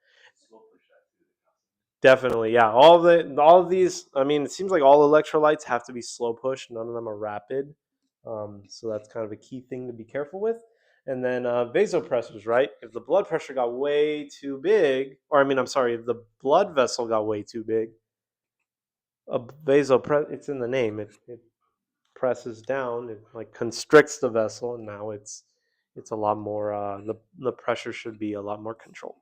Definitely, yeah. All of these. I mean, it seems like all electrolytes have to be slow push. None of them are rapid. So that's kind of a key thing to be careful with. And then vasopressors, right? If the blood pressure got way too big, or I mean, I'm sorry, if the blood vessel got way too big, a vasopress, it's in the name. It presses down, it like constricts the vessel, and now it's a lot more. The pressure should be a lot more controlled.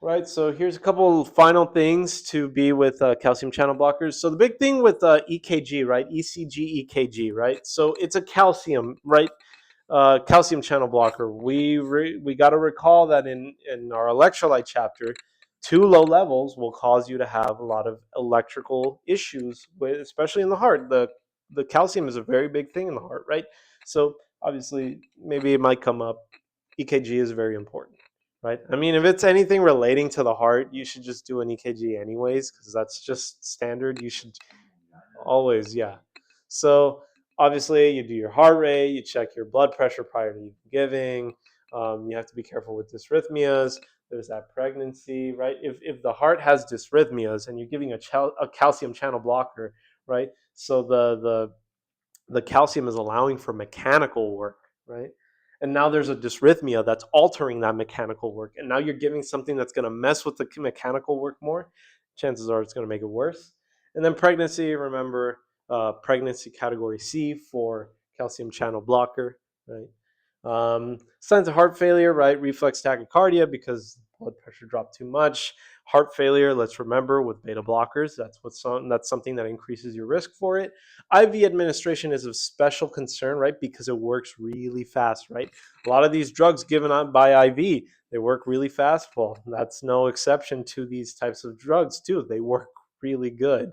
Right, so here's a couple final things to be with calcium channel blockers. So the big thing with EKG, right? ECG, EKG, right? So it's a calcium, right? Calcium channel blocker. We got to recall that in our electrolyte chapter, too low levels will cause you to have a lot of electrical issues, especially in the heart. The calcium is a very big thing in the heart, right? So obviously, maybe it might come up. EKG is very important, right? I mean, if it's anything relating to the heart, you should just do an EKG anyways, because that's just standard. You should always, yeah. So obviously, you do your heart rate, you check your blood pressure prior to giving. You have to be careful with dysrhythmias. There's that pregnancy, right? If the heart has dysrhythmias and you're giving a calcium channel blocker, right? So the calcium is allowing for mechanical work, right? And now there's a dysrhythmia that's altering that mechanical work. And now you're giving something that's going to mess with the mechanical work more. Chances are it's going to make it worse. And then pregnancy, remember, pregnancy category C for calcium channel blocker, right? Signs of heart failure, right? Reflex tachycardia because blood pressure dropped too much. Heart failure, let's remember, with beta blockers, that's something that increases your risk for it. IV administration is of special concern, right? Because it works really fast, right? A lot of these drugs given out by IV, they work really fast. Well, that's no exception to these types of drugs too. They work really good.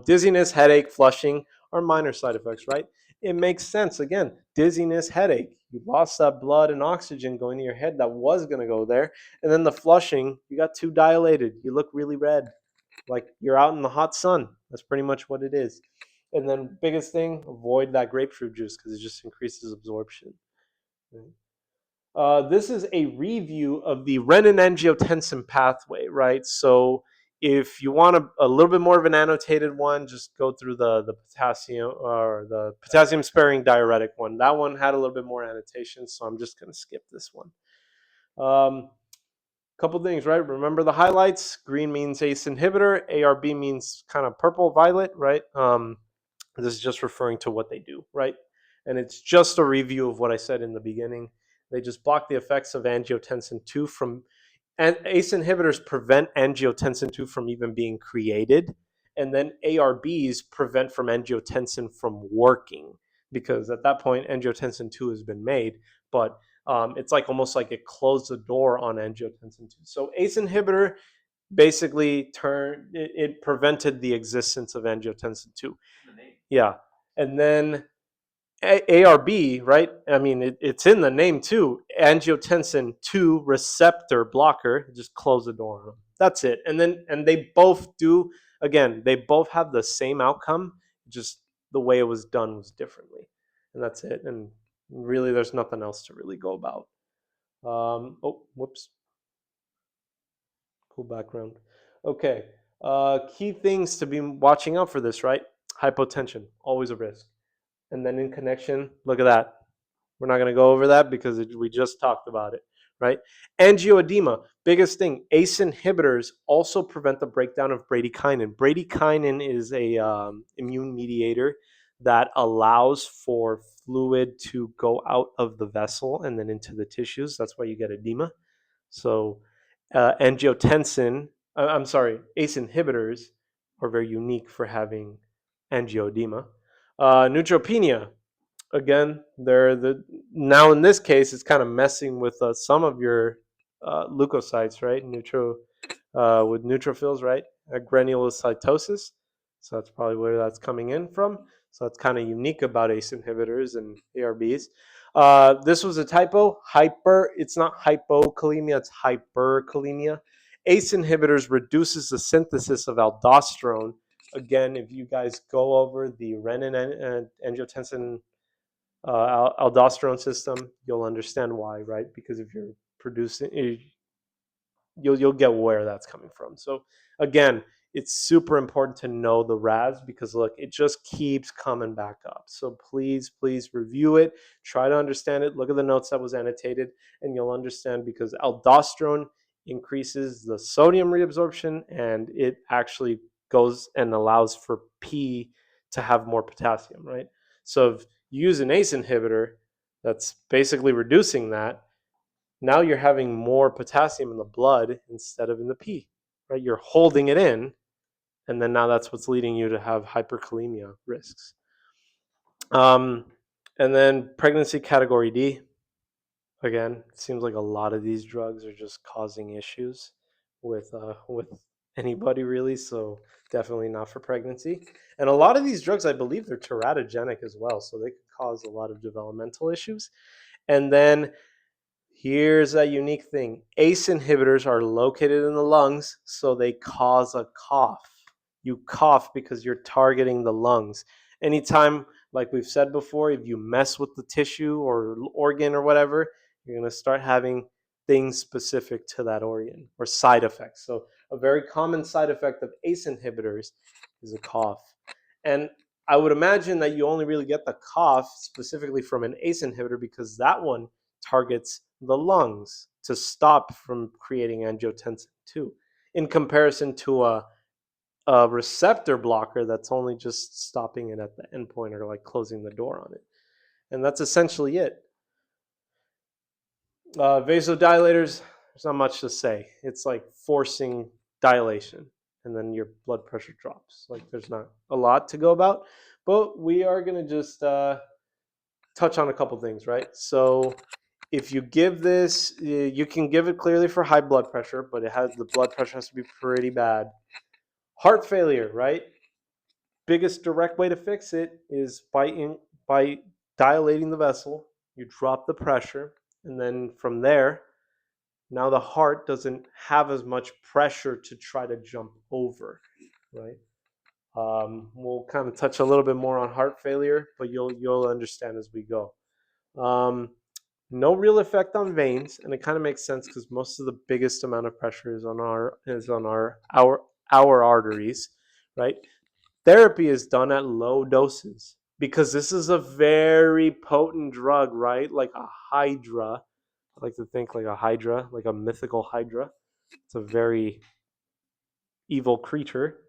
Dizziness, headache, flushing are minor side effects, right? It makes sense. Again, dizziness, headache. You lost that blood and oxygen going to your head that was going to go there. And then the flushing, you got too dilated. You look really red, like you're out in the hot sun. That's pretty much what it is. And then biggest thing, avoid that grapefruit juice because it just increases absorption. This is a review of the renin-angiotensin pathway, right? So If you want a little bit more of an annotated one, just go through the potassium or the potassium sparing diuretic one. That one had a little bit more annotation, so I'm just going to skip this one. Couple things, right? Remember the highlights. Green means ACE inhibitor. ARB means kind of purple, violet, right? This is just referring to what they do, right? And it's just a review of what I said in the beginning. They just block the effects of angiotensin 2 from, and ACE inhibitors prevent angiotensin 2 from even being created. And then ARBs prevent from angiotensin from working, because at that point, angiotensin 2 has been made. But it's like almost like it closed the door on angiotensin 2. So ACE inhibitor basically it prevented the existence of angiotensin 2. Yeah. And then ARB, right? I mean, it's in the name too. Angiotensin 2 receptor blocker. Just close the door on them. That's it. And they both do, again, they both have the same outcome, just the way it was done was differently. And that's it. And really, there's nothing else to really go about. Oh, whoops. Cool background. Okay. Key things to be watching out for this, right? Hypotension, always a risk. And then in connection, look at that. We're not going to go over that because we just talked about it, right? Angioedema, biggest thing. ACE inhibitors also prevent the breakdown of bradykinin. Bradykinin is a immune mediator that allows for fluid to go out of the vessel and then into the tissues. That's why you get edema. So angiotensin, I'm sorry, ACE inhibitors are very unique for having angioedema. Neutropenia, again, now in this case, it's kind of messing with some of your leukocytes, right? With neutrophils, right? Granulocytosis. So that's probably where that's coming in from. So that's kind of unique about ACE inhibitors and ARBs. This was a typo. It's not hypokalemia, it's hyperkalemia. ACE inhibitors reduces the synthesis of aldosterone. Again, if you guys go over the renin and angiotensin aldosterone system, you'll understand why, right? Because if you're producing, you'll get where that's coming from. So again, it's super important to know the RAS because look, it just keeps coming back up. So please review it, try to understand it, look at the notes that was annotated, and you'll understand because aldosterone increases the sodium reabsorption and it actually goes and allows for P to have more potassium, right? So if you use an ACE inhibitor that's basically reducing that, now you're having more potassium in the blood instead of in the pee, right? You're holding it in, and then now that's what's leading you to have hyperkalemia risks. And then pregnancy category D. Again, it seems like a lot of these drugs are just causing issues with anybody really, so definitely not for pregnancy. And a lot of these drugs, I believe, they're teratogenic as well, so they could cause a lot of developmental issues. And then here's a unique thing. ACE inhibitors are located in the lungs, so they cause a cough. You cough because you're targeting the lungs. Anytime, like we've said before, if you mess with the tissue or organ or whatever, you're going to start having things specific to that organ or side effects. So a very common side effect of ACE inhibitors is a cough. And I would imagine that you only really get the cough specifically from an ACE inhibitor because that one targets the lungs to stop from creating angiotensin 2 in comparison to a receptor blocker that's only just stopping it at the endpoint or like closing the door on it. And that's essentially it. Vasodilators, there's not much to say. It's like forcing dilation and then your blood pressure drops. Like there's not a lot to go about, but we are going to just touch on a couple things, right? So if you give this, you can give it clearly for high blood pressure, but the blood pressure has to be pretty bad. Heart failure, right? Biggest direct way to fix it is by dilating the vessel. You drop the pressure, and then from there, now the heart doesn't have as much pressure to try to jump over, right? We'll kind of touch a little bit more on heart failure, but you'll understand as we go. No real effect on veins, and it kind of makes sense because most of the biggest amount of pressure is on our our arteries, right? Therapy is done at low doses because this is a very potent drug, right? Like a hydra. I like to think like a hydra, like a mythical hydra. It's a very evil creature,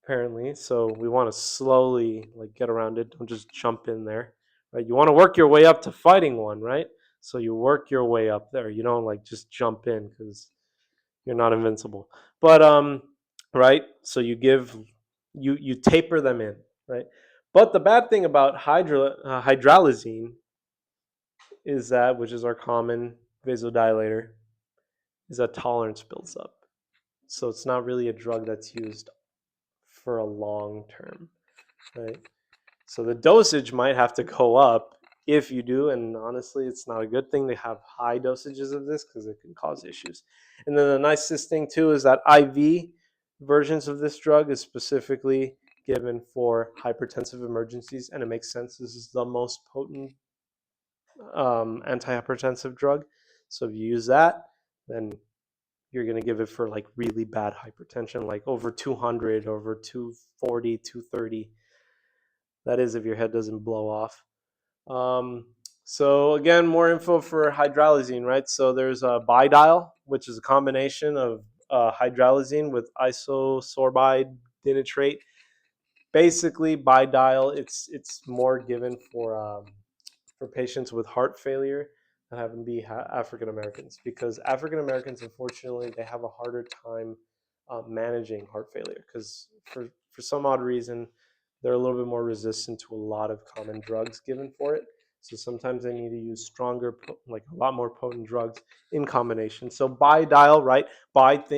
apparently. So we want to slowly like get around it. Don't just jump in there, right? You want to work your way up to fighting one, right? So you work your way up there. You don't like just jump in because you're not invincible. But right. So you taper them in, right? But the bad thing about hydralazine is that, which is our common vasodilator, is that tolerance builds up. So it's not really a drug that's used for a long term, right? So the dosage might have to go up if you do, and honestly, it's not a good thing to have high dosages of this because it can cause issues. And then the nicest thing too is that IV versions of this drug is specifically given for hypertensive emergencies, and it makes sense. This is the most potent antihypertensive drug. So if you use that, then you're going to give it for like really bad hypertension, like over 200, over 240, 230. That is if your head doesn't blow off. So again, more info for hydralazine, right? So there's a Bidial, which is a combination of hydralazine with isosorbide dinitrate. Basically, Bidial, it's more given for patients with heart failure that happen to be African Americans, because African Americans, unfortunately, they have a harder time managing heart failure because for some odd reason they're a little bit more resistant to a lot of common drugs given for it. So sometimes they need to use stronger, like a lot more potent drugs in combination. So Bidial, right?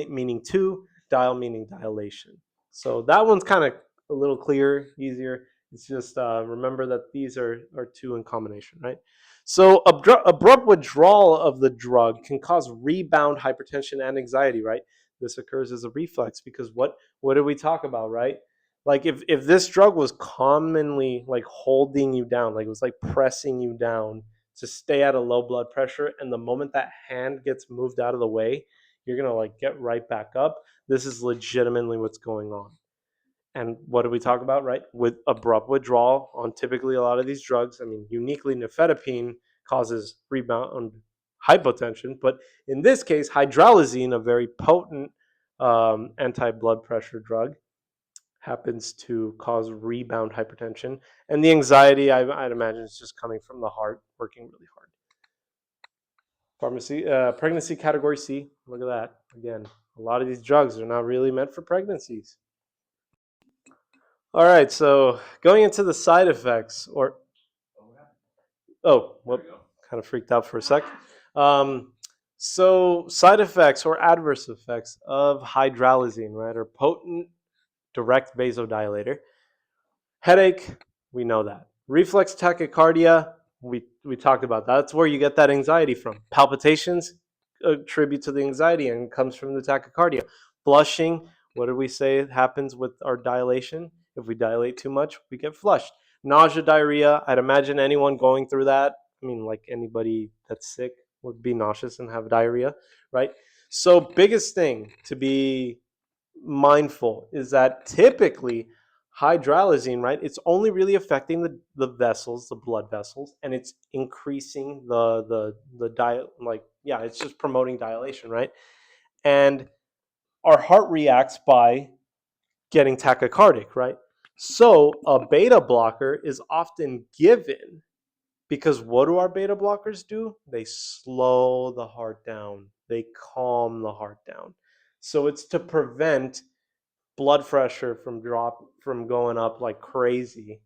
Meaning two, dial meaning dilation. So that one's kind of a little clearer, easier. It's just remember that these are two in combination, right? So abrupt withdrawal of the drug can cause rebound hypertension and anxiety, right? This occurs as a reflex because what did we talk about, right? Like if this drug was commonly like holding you down, like it was like pressing you down to stay at a low blood pressure, and the moment that hand gets moved out of the way, you're gonna like get right back up. This is legitimately what's going on. And what do we talk about, right? With abrupt withdrawal on typically a lot of these drugs. I mean, uniquely, nifedipine causes rebound hypotension, but in this case, hydralazine, a very potent anti-blood pressure drug, happens to cause rebound hypertension. And the anxiety, I'd imagine, is just coming from the heart working really hard. Pregnancy category C. Look at that. Again, a lot of these drugs are not really meant for pregnancies. All right, so going into the side effects, well, kind of freaked out for a sec. So side effects or adverse effects of hydralazine, right, or potent direct vasodilator. Headache, we know that. Reflex tachycardia, we talked about that. That's where you get that anxiety from. Palpitations attribute to the anxiety and comes from the tachycardia. Blushing, what did we say happens with our dilation? If we dilate too much, we get flushed. Nausea, diarrhea, I'd imagine anyone going through that, I mean, like anybody that's sick would be nauseous and have diarrhea, right? So biggest thing to be mindful is that typically hydralazine, right, it's only really affecting the vessels, the blood vessels, and it's increasing the diet, like, yeah, it's just promoting dilation, right? And our heart reacts by getting tachycardic, right? So a beta blocker is often given because what do our beta blockers do? They slow the heart down, they calm the heart down. So it's to prevent blood pressure from going up like crazy,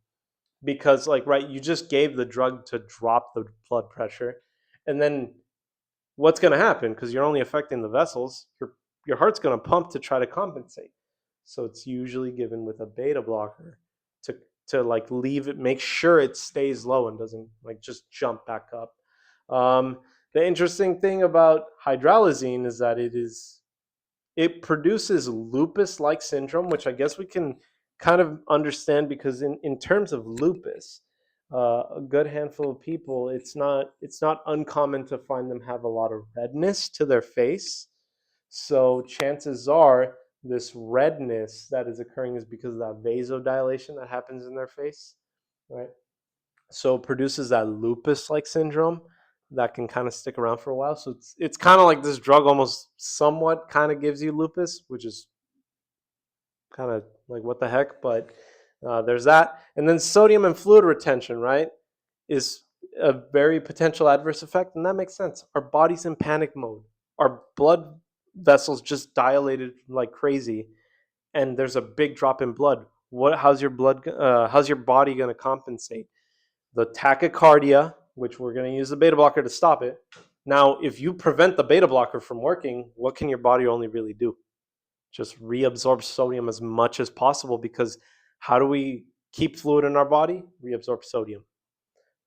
because like, right, you just gave the drug to drop the blood pressure, and then what's going to happen, because you're only affecting the vessels, your heart's going to pump to try to compensate. So it's usually given with a beta blocker to like leave it, make sure it stays low and doesn't like just jump back up. The interesting thing about hydralazine is that it produces lupus-like syndrome, which I guess we can kind of understand because in terms of lupus, a good handful of people, it's not uncommon to find them have a lot of redness to their face. So chances are this redness that is occurring is because of that vasodilation that happens in their face, right? So it produces that lupus-like syndrome that can kind of stick around for a while. So it's kind of like this drug almost somewhat kind of gives you lupus, which is kind of like what the heck, but there's that. And then sodium and fluid retention, right, is a very potential adverse effect, and that makes sense. Our body's in panic mode. Our blood vessels just dilated like crazy, and there's a big drop in blood. How's your blood? How's your body going to compensate? The tachycardia, which we're going to use the beta blocker to stop it. Now, if you prevent the beta blocker from working, what can your body only really do? Just reabsorb sodium as much as possible, because how do we keep fluid in our body? Reabsorb sodium,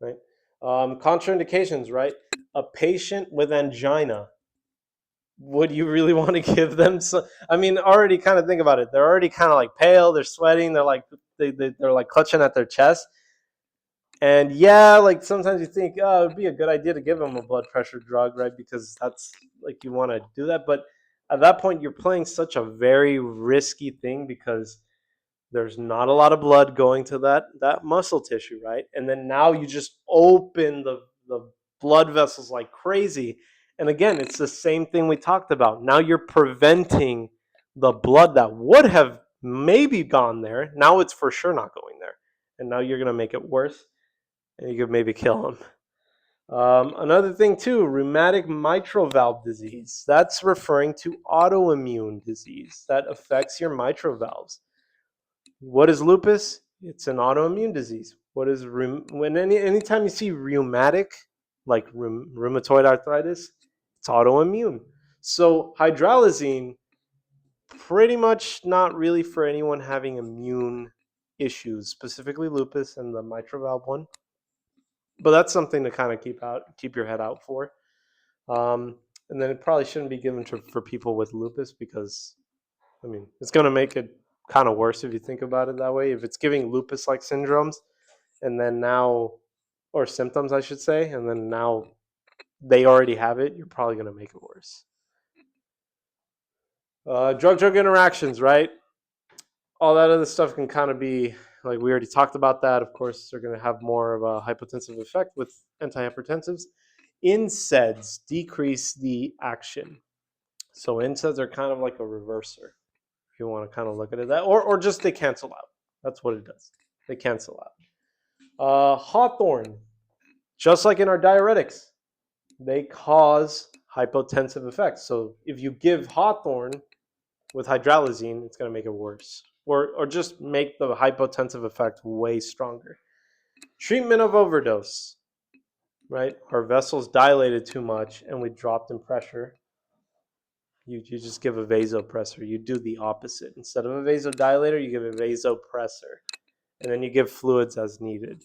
right? Contraindications, right? A patient with angina, would you really want to give them I mean, already kind of think about it. They're already kind of like pale, they're sweating, they're like they're like clutching at their chest. And yeah, like sometimes you think, oh, it'd be a good idea to give them a blood pressure drug, right? Because that's like you want to do that. But at that point, you're playing such a very risky thing, because there's not a lot of blood going to that muscle tissue, right? And then now you just open the blood vessels like crazy. And again, it's the same thing we talked about. Now you're preventing the blood that would have maybe gone there. Now it's for sure not going there. And now you're going to make it worse, and you could maybe kill them. Another thing too, rheumatic mitral valve disease. That's referring to autoimmune disease that affects your mitral valves. What is lupus? It's an autoimmune disease. What is anytime you see rheumatic, like rheumatoid arthritis, it's autoimmune. So hydralazine, pretty much not really for anyone having immune issues, specifically lupus and the mitral valve one. But that's something to kind of keep your head out for. And then it probably shouldn't be given for people with lupus, because I mean, it's going to make it kind of worse if you think about it that way. If it's giving lupus-like syndromes, and then now, or symptoms, I should say, and then now they already have it, you're probably going to make it worse. Drug-drug interactions, right? All that other stuff can kind of be, like we already talked about that. Of course, they're going to have more of a hypotensive effect with antihypertensives. NSAIDs decrease the action. So NSAIDs are kind of like a reverser, if you want to kind of look at it that, or just they cancel out. That's what it does. They cancel out. Hawthorne, just like in our diuretics, they cause hypotensive effects. So if you give Hawthorne with hydralazine, it's going to make it worse, or just make the hypotensive effect way stronger. Treatment of overdose, right? Our vessels dilated too much and we dropped in pressure. You just give a vasopressor. You do the opposite. Instead of a vasodilator, you give a vasopressor. And then you give fluids as needed,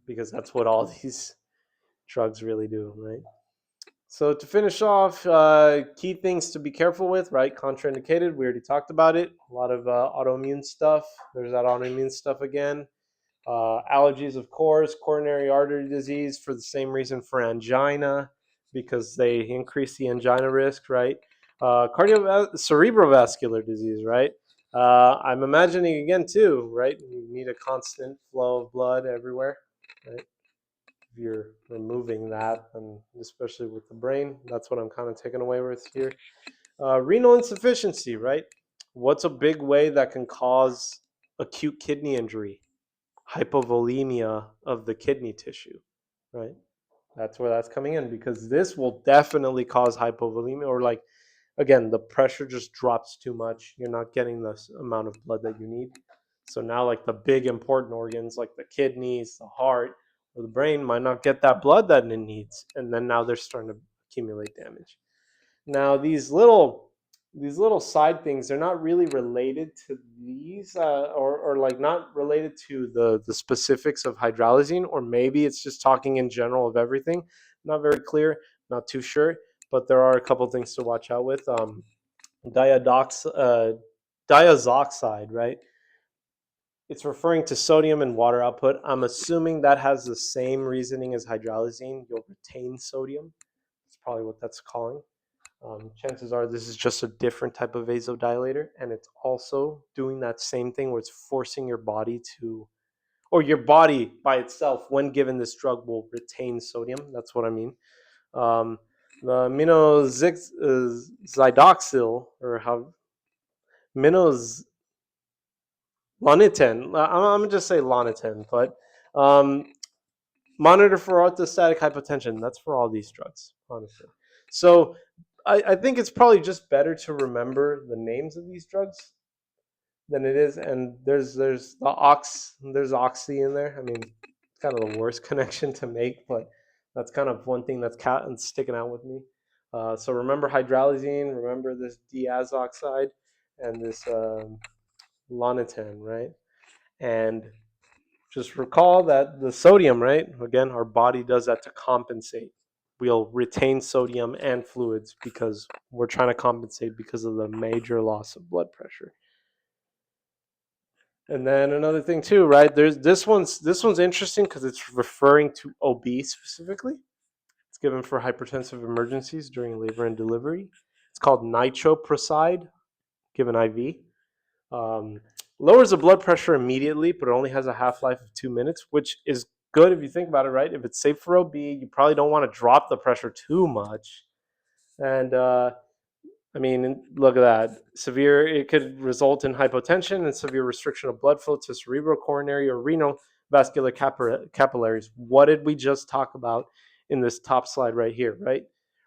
because that's what all these drugs really do, right? So to finish off, key things to be careful with, right? Contraindicated, we already talked about it. A lot of autoimmune stuff. There's that autoimmune stuff again. Allergies, of course. Coronary artery disease, for the same reason for angina, because they increase the angina risk, right? Cerebrovascular disease, right? I'm imagining again too, right? You need a constant flow of blood everywhere, right? If you're removing that, and especially with the brain, that's what I'm kind of taking away with here. Renal insufficiency, right? What's a big way that can cause acute kidney injury? Hypovolemia of the kidney tissue, right? That's where that's coming in, because this will definitely cause hypovolemia, or like, again, the pressure just drops too much. You're not getting the amount of blood that you need. So now, like the big important organs, like the kidneys, the heart, or the brain, might not get that blood that it needs, and then now they're starting to accumulate damage. Now these little side things, they're not really related to these, or like not related to the specifics of hydralazine, or maybe it's just talking in general of everything. Not very clear, not too sure, but there are a couple things to watch out with. Diazoxide, right? It's referring to sodium and water output. I'm assuming that has the same reasoning as hydralazine. You'll retain sodium. That's probably what that's calling. Chances are this is just a different type of vasodilator, and it's also doing that same thing where it's forcing your body to, or your body by itself, when given this drug, will retain sodium. That's what I mean. Um, the minoxidil, or how minos Lonitin. I'm gonna just say Lonitin, but um, monitor for orthostatic hypotension. That's for all these drugs, honestly. So I think it's probably just better to remember the names of these drugs than it is. And there's oxy in there. I mean, it's kind of the worst connection to make, but that's kind of one thing that's sticking out with me. So remember hydralazine, remember this diazoxide, and this Lonitin, right? And just recall that the sodium, right? Again, our body does that to compensate. We'll retain sodium and fluids because we're trying to compensate because of the major loss of blood pressure. And then another thing too, right? There's this one's interesting because it's referring to OB specifically. It's given for hypertensive emergencies during labor and delivery. It's called nitroprusside, given IV. Um, Lowers the blood pressure immediately, but it only has a half life of 2 minutes, which is good if you think about it, right? If it's safe for OB, you probably don't want to drop the pressure too much. And I mean, look at that. Severe, it could result in hypotension and severe restriction of blood flow to cerebrocoronary or renal vascular capillaries. What did we just talk about in this top slide right here, right?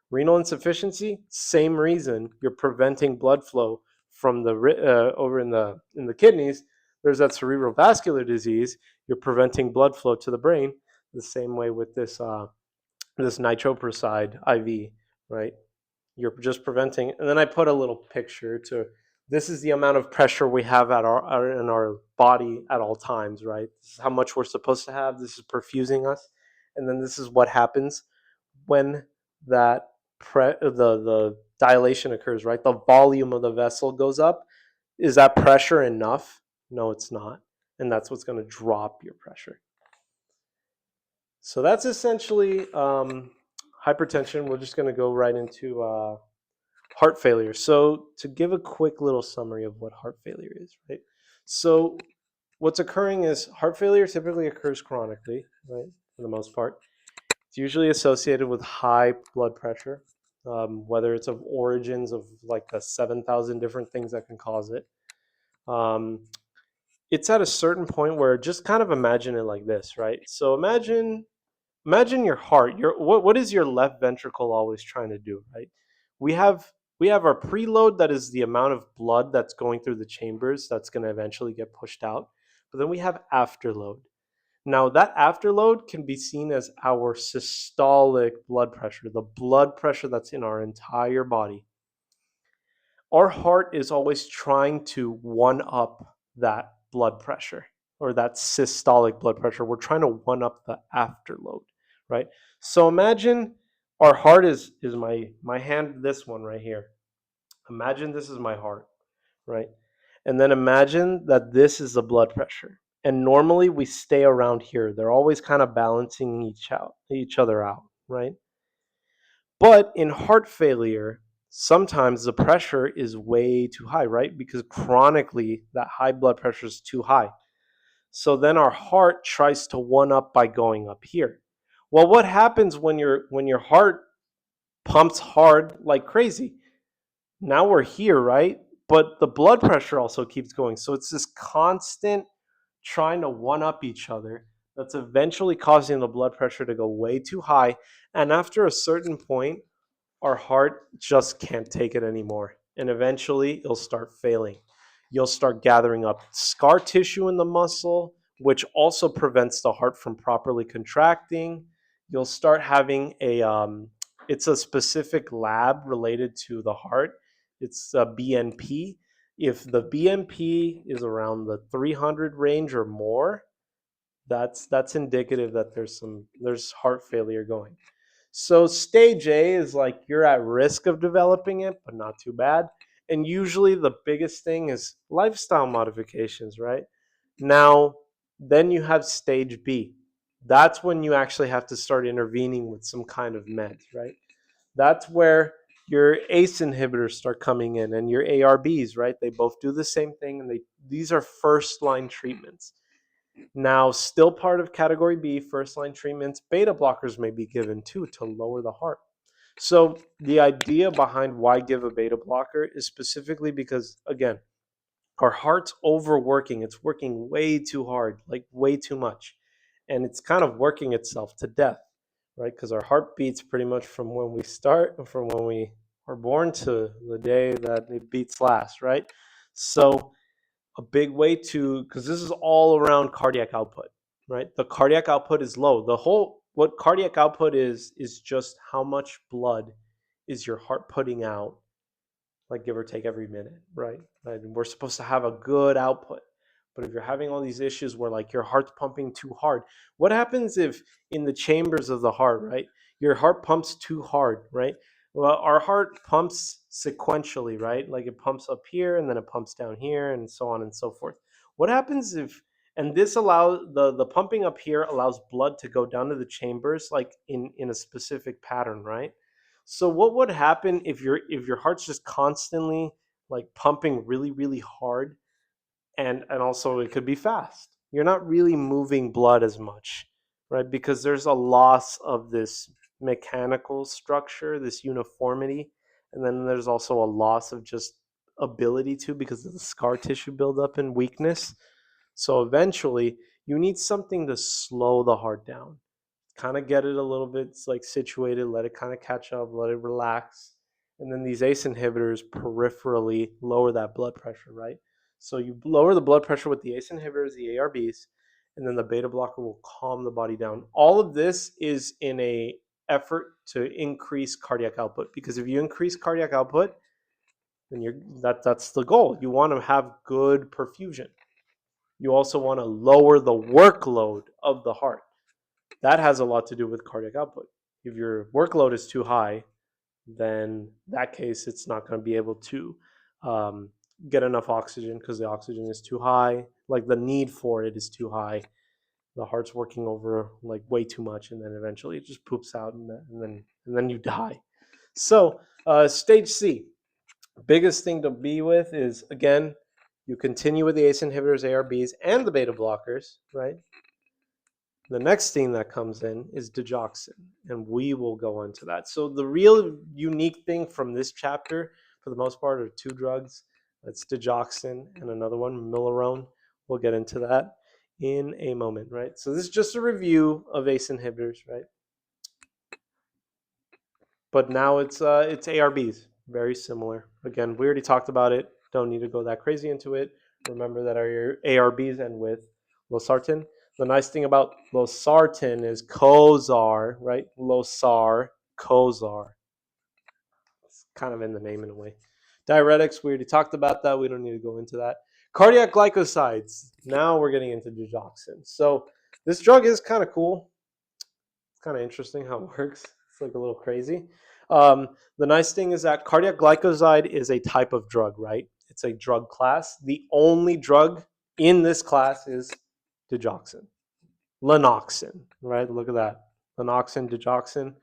Renal insufficiency, same reason. You're preventing blood flow from the over in the kidneys. There's that cerebral vascular disease. You're preventing blood flow to the brain the same way with this nitroprusside IV, right? You're just preventing. And then I put a little picture to, this is the amount of pressure we have in our body at all times, right? This is how much we're supposed to have. This is perfusing us. And then this is what happens when that the dilation occurs, right? The volume of the vessel goes up. Is that pressure enough? No, it's not. And that's what's going to drop your pressure. So that's essentially hypertension. We're just going to go right into heart failure. So to give a quick little summary of what heart failure is, right? So what's occurring is heart failure typically occurs chronically, right? For the most part. It's usually associated with high blood pressure, whether it's of origins of like the 7,000 different things that can cause it. It's at a certain point where just kind of imagine it like this, right? So imagine your heart. What is your left ventricle always trying to do, right? We have we have our preload, that is the amount of blood that's going through the chambers that's going to eventually get pushed out. But then we have afterload. Now that afterload can be seen as our systolic blood pressure, the blood pressure that's in our entire body. Our heart is always trying to one up that blood pressure, or that systolic blood pressure. We're trying to one up the afterload, right? So imagine our heart is my hand, this one right here. Imagine this is my heart, right? And then imagine that this is the blood pressure. And normally we stay around here. They're always kind of balancing each other out, right? But in heart failure, sometimes the pressure is way too high, right? Because chronically that high blood pressure is too high. So then our heart tries to one up by going up here. Well, what happens when your heart pumps hard like crazy? Now we're here, right? But the blood pressure also keeps going. So it's this constant trying to one up each other that's eventually causing the blood pressure to go way too high. And after a certain point, our heart just can't take it anymore. And eventually it'll start failing. You'll start gathering up scar tissue in the muscle, which also prevents the heart from properly contracting. You'll start having it's a specific lab related to the heart. It's a BNP. If the BNP is around the 300 range or more, that's indicative that there's heart failure going. So stage A is like you're at risk of developing it, but not too bad. And usually the biggest thing is lifestyle modifications, right? Now, then you have stage B. That's when you actually have to start intervening with some kind of meds, right? That's where your ACE inhibitors start coming in, and your ARBs, right? They both do the same thing, and these are first line treatments. Now, still part of category B, first line treatments, beta blockers may be given too to lower the heart. So the idea behind why give a beta blocker is specifically because, again, our heart's overworking. It's working way too hard, like way too much. And it's kind of working itself to death, right? Because our heart beats pretty much from when we start, from when we are born to the day that it beats last, right? So a big way to, because this is all around cardiac output, right? The cardiac output is low. What cardiac output is just how much blood is your heart putting out, like give or take every minute, right? And we're supposed to have a good output. But if you're having all these issues where like your heart's pumping too hard, what happens if in the chambers of the heart, right? Your heart pumps too hard, right? Well, our heart pumps sequentially, right? Like it pumps up here and then it pumps down here and so on and so forth. What happens if, and this allows the pumping up here allows blood to go down to the chambers like in a specific pattern, right? So what would happen if your heart's just constantly like pumping really really hard, and also it could be fast. You're not really moving blood as much, right? Because there's a loss of this mechanical structure, this uniformity, and then there's also a loss of just ability to, because of the scar tissue buildup and weakness. So eventually you need something to slow the heart down, kind of get it a little bit like situated, let it kind of catch up, let it relax. And then these ACE inhibitors peripherally lower that blood pressure, right? So you lower the blood pressure with the ACE inhibitors, the ARBs, and then the beta blocker will calm the body down. All of this is in a effort to increase cardiac output, because if you increase cardiac output, then that's the goal. You want to have good perfusion. You also want to lower the workload of the heart. That has a lot to do with cardiac output. If your workload is too high, then in that case, it's not going to be able to get enough oxygen because the oxygen is too high. Like the need for it is too high. The heart's working over like way too much, and then eventually it just poops out, and then you die. So stage C, biggest thing to be with is, again, you continue with the ACE inhibitors, ARBs, and the beta blockers, right? The next thing that comes in is digoxin, and we will go into that. So the real unique thing from this chapter, for the most part, are two drugs. That's digoxin and another one, milorone. We'll get into that in a moment, right? So this is just a review of ACE inhibitors, right? But now it's ARBs, very similar. Again, we already talked about it. Don't need to go that crazy into it. Remember that our ARBs end with losartan. The nice thing about losartan is Cozar, right? Losar, Cozar. It's kind of in the name in a way. Diuretics, we already talked about that. We don't need to go into that. Cardiac glycosides. Now we're getting into digoxin. So this drug is kind of cool. It's kind of interesting how it works. It's like a little crazy. The nice thing is that cardiac glycoside is a type of drug, right? It's a drug class. The only drug in this class is digoxin. Lanoxin, right? Look at that. Lanoxin, digoxin.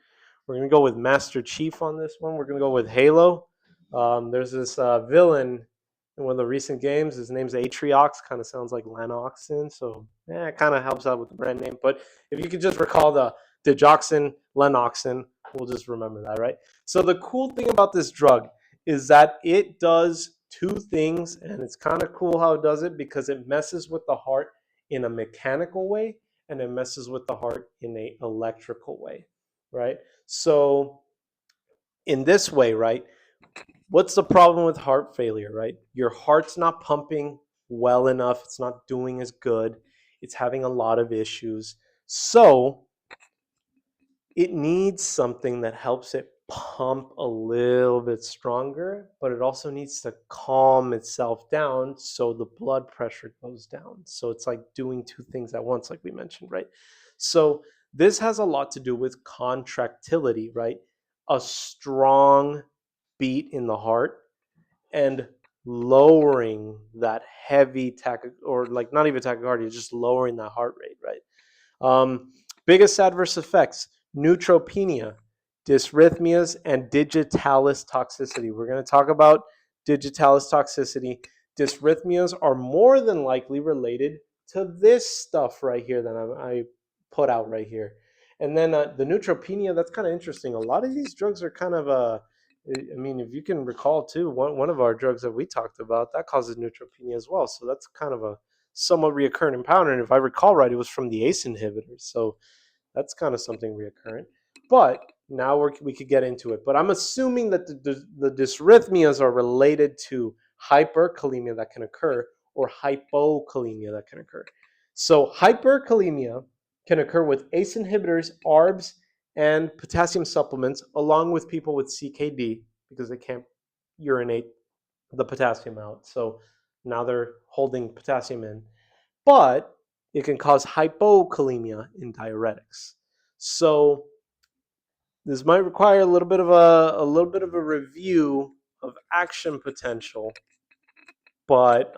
We're going to go with Master Chief on this one. We're going to go with Halo. There's this villain in one of the recent games. His name's Atriox. Kind of sounds like Lanoxin. So, it kind of helps out with the brand name. But if you could just recall the digoxin, Lanoxin, we'll just remember that, right? So the cool thing about this drug is that it does two things, and it's kind of cool how it does it, because it messes with the heart in a mechanical way, and it messes with the heart in a electrical way, right? So in this way, right, what's the problem with heart failure, right? Your heart's not pumping well enough. It's not doing as good. It's having a lot of issues. So it needs something that helps it pump a little bit stronger, but it also needs to calm itself down so the blood pressure goes down. So it's like doing two things at once, like we mentioned, right? So this has a lot to do with contractility, right? A strong beat in the heart and lowering that heavy or like not even tachycardia, just lowering that heart rate, right? Biggest adverse effects: neutropenia, dysrhythmias, and digitalis toxicity. We're going to talk about digitalis toxicity. Dysrhythmias are more than likely related to this stuff right here that I put out right here. And then the neutropenia, that's kind of interesting. A lot of these drugs are kind of, I mean, if you can recall too, one of our drugs that we talked about, that causes neutropenia as well. So that's kind of a somewhat reoccurring pattern. And if I recall right, it was from the ACE inhibitors. So that's kind of something reoccurrent. But now we could get into it. But I'm assuming that the dysrhythmias are related to hyperkalemia that can occur or hypokalemia that can occur. So hyperkalemia can occur with ACE inhibitors, ARBs, and potassium supplements, along with people with CKD because they can't urinate the potassium out. So now they're holding potassium in. But it can cause hypokalemia in diuretics. So this might require a little bit of a review of action potential. But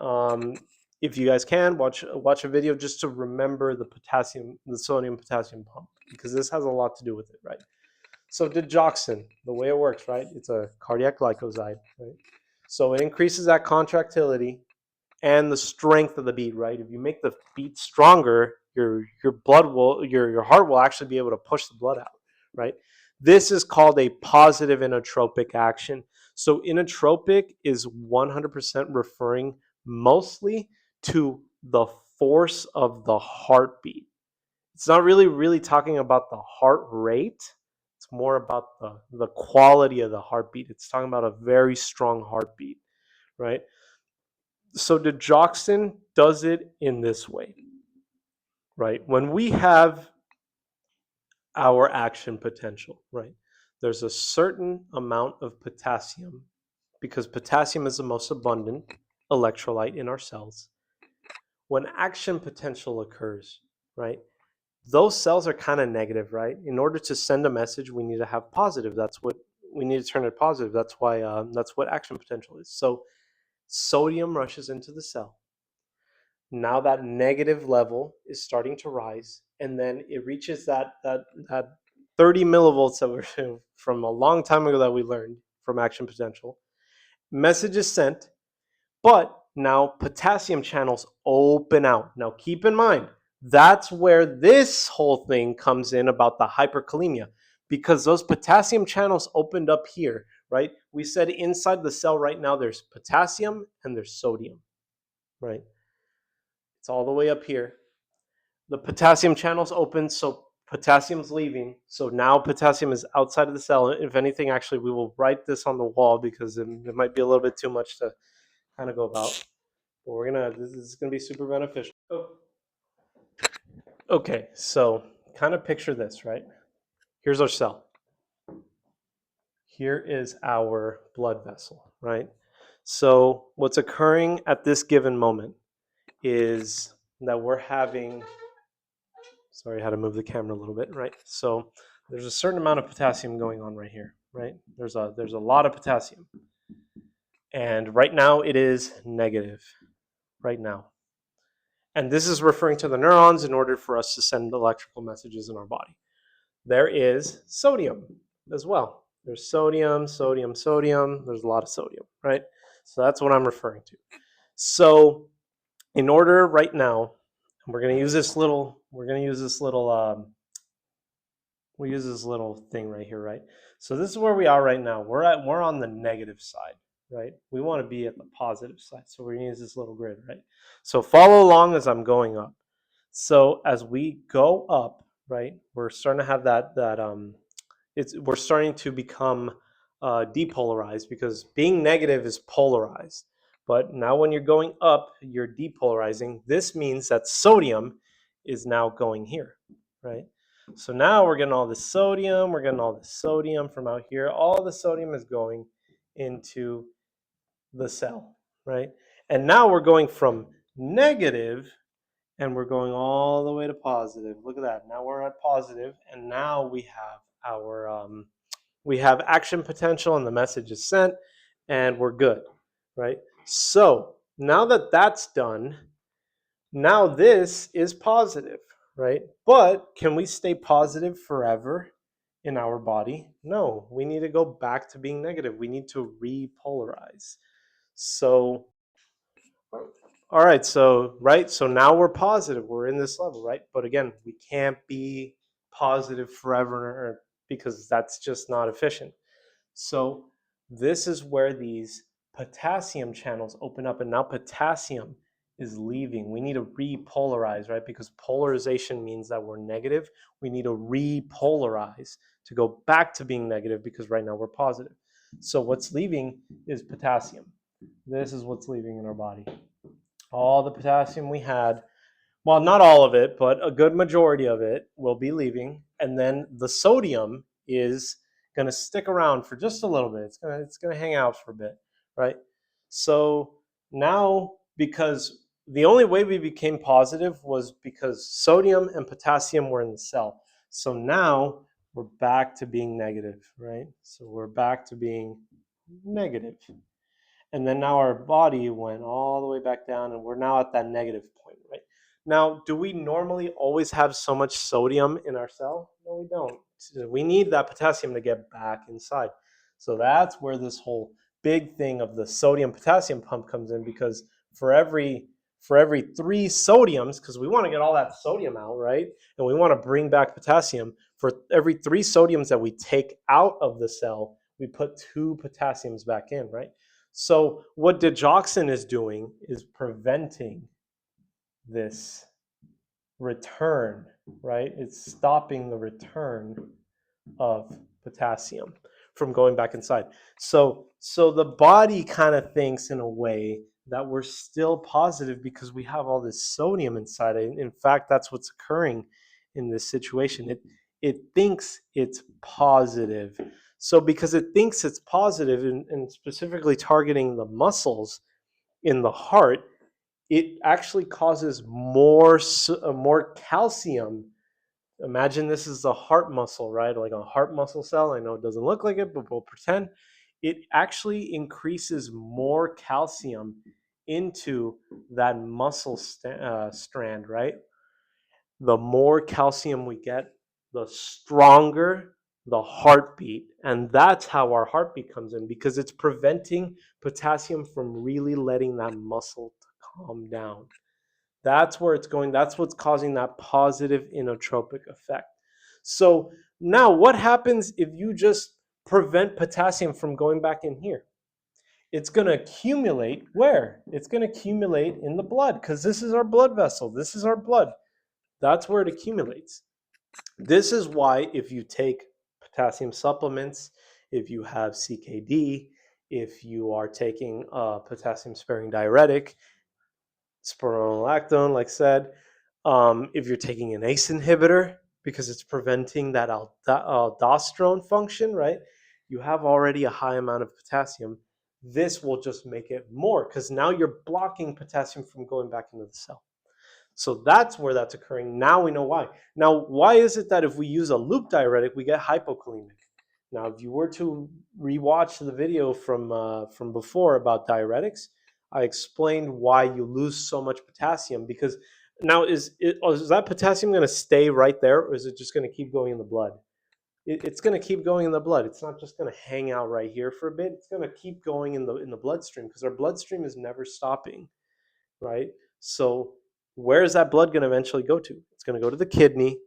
if you guys can watch a video just to remember the sodium potassium pump, because this has a lot to do with it, right? So digoxin, the way it works, right? It's a cardiac glycoside, right? So it increases that contractility and the strength of the beat, right? If you make the beat stronger, your heart will actually be able to push the blood out, right? This is called a positive inotropic action. So inotropic is 100% referring mostly to the force of the heartbeat. It's not really talking about the heart rate. It's more about the quality of the heartbeat. It's talking about a very strong heartbeat, right? So digoxin does it in this way, right? When we have our action potential, right? There's a certain amount of potassium because potassium is the most abundant electrolyte in our cells. When action potential occurs, right? Those cells are kind of negative, right? In order to send a message, we need to have positive. That's what we need to turn it positive. That's why that's what action potential is. So sodium rushes into the cell. Now that negative level is starting to rise, and then it reaches that 30 millivolts that we're from a long time ago that we learned from action potential. Message is sent, but now potassium channels open out. Now keep in mind, that's where this whole thing comes in about the hyperkalemia, because those potassium channels opened up here, right? We said inside the cell right now there's potassium and there's sodium, right? It's all the way up here. The potassium channel's open, so potassium's leaving. So now potassium is outside of the cell. If anything, actually, we will write this on the wall because it might be a little bit too much to kind of go about. But this is gonna be super beneficial. Oh. Okay, so kind of picture this, right? Here's our cell. Here is our blood vessel, right? So what's occurring at this given moment is that we're having, sorry, I had to move the camera a little bit, right? So there's a certain amount of potassium going on right here, right? There's a lot of potassium. And right now it is negative, right now. And this is referring to the neurons in order for us to send electrical messages in our body. There is sodium as well. There's sodium, sodium, sodium. There's a lot of sodium, right? So that's what I'm referring to. So in order right now, we're going to use this little thing right here, right? So this is where we are right now. We're on the negative side, right? We want to be at the positive side. So we're going to use this little grid, right? So follow along as I'm going up. So as we go up, right, we're starting to have we're starting to become depolarized, because being negative is polarized. But now when you're going up, you're depolarizing. This means that sodium is now going here, right? So now we're getting all this sodium. We're getting all this sodium from out here. All the sodium is going into the cell, right? And now we're going from negative and we're going all the way to positive. Look at that. Now we're at positive, and now we have we have action potential, and the message is sent, and we're good, right? So now that that's done, now this is positive, right? But can we stay positive forever? in our body? No, we need to go back to being negative. We need to repolarize. So, all right, so right, so now we're positive. We're in this level, right? But again, we can't be positive forever because that's just not efficient. So this is where these potassium channels open up, and now potassium is leaving. We need to repolarize, right? Because polarization means that we're negative. We need to repolarize to go back to being negative because right now we're positive. So what's leaving is potassium. This is what's leaving in our body. All the potassium we had, well, not all of it, but a good majority of it will be leaving. And then the sodium is going to stick around for just a little bit. It's going to hang out for a bit, right? So now, because the only way we became positive was because sodium and potassium were in the cell. So now we're back to being negative, right? So we're back to being negative. And then now our body went all the way back down, and we're now at that negative point, right? Now, do we normally always have so much sodium in our cell? No, we don't. We need that potassium to get back inside. So that's where this whole big thing of the sodium potassium pump comes in, because for every 3 sodiums, because we want to get all that sodium out, right? And we want to bring back potassium. For every 3 sodiums that we take out of the cell, we put 2 potassiums back in, right? So what digoxin is doing is preventing this return, right? It's stopping the return of potassium from going back inside. So the body kind of thinks in a way that we're still positive because we have all this sodium inside. In fact, that's what's occurring in this situation. It thinks it's positive. So because it thinks it's positive, and specifically targeting the muscles in the heart, it actually causes more calcium. Imagine this is a heart muscle, right? Like a heart muscle cell. I know it doesn't look like it, but we'll pretend. It actually increases more calcium into that muscle strand, right? The more calcium we get, the stronger the heartbeat. And that's how our heartbeat comes in, because it's preventing potassium from really letting that muscle calm down. That's where it's going. That's what's causing that positive inotropic effect. So now what happens if you just prevent potassium from going back in here? It's going to accumulate where? It's going to accumulate in the blood, because this is our blood vessel. This is our blood. That's where it accumulates. This is why if you take potassium supplements, if you have CKD, if you are taking a potassium sparing diuretic, spironolactone, like said, if you're taking an ACE inhibitor because it's preventing that aldosterone function, right? You have already a high amount of potassium. This will just make it more, because now you're blocking potassium from going back into the cell. So that's where that's occurring. Now we know why. Now, why is it that if we use a loop diuretic, we get hypokalemic? Now, if you were to rewatch the video from before about diuretics, I explained why you lose so much potassium. Because now, is that potassium going to stay right there, or is it just going to keep going in the blood? It's going to keep going in the blood. It's not just going to hang out right here for a bit. It's going to keep going in the bloodstream, because our bloodstream is never stopping, right? So where is that blood going to eventually go to? It's going to go to the kidney,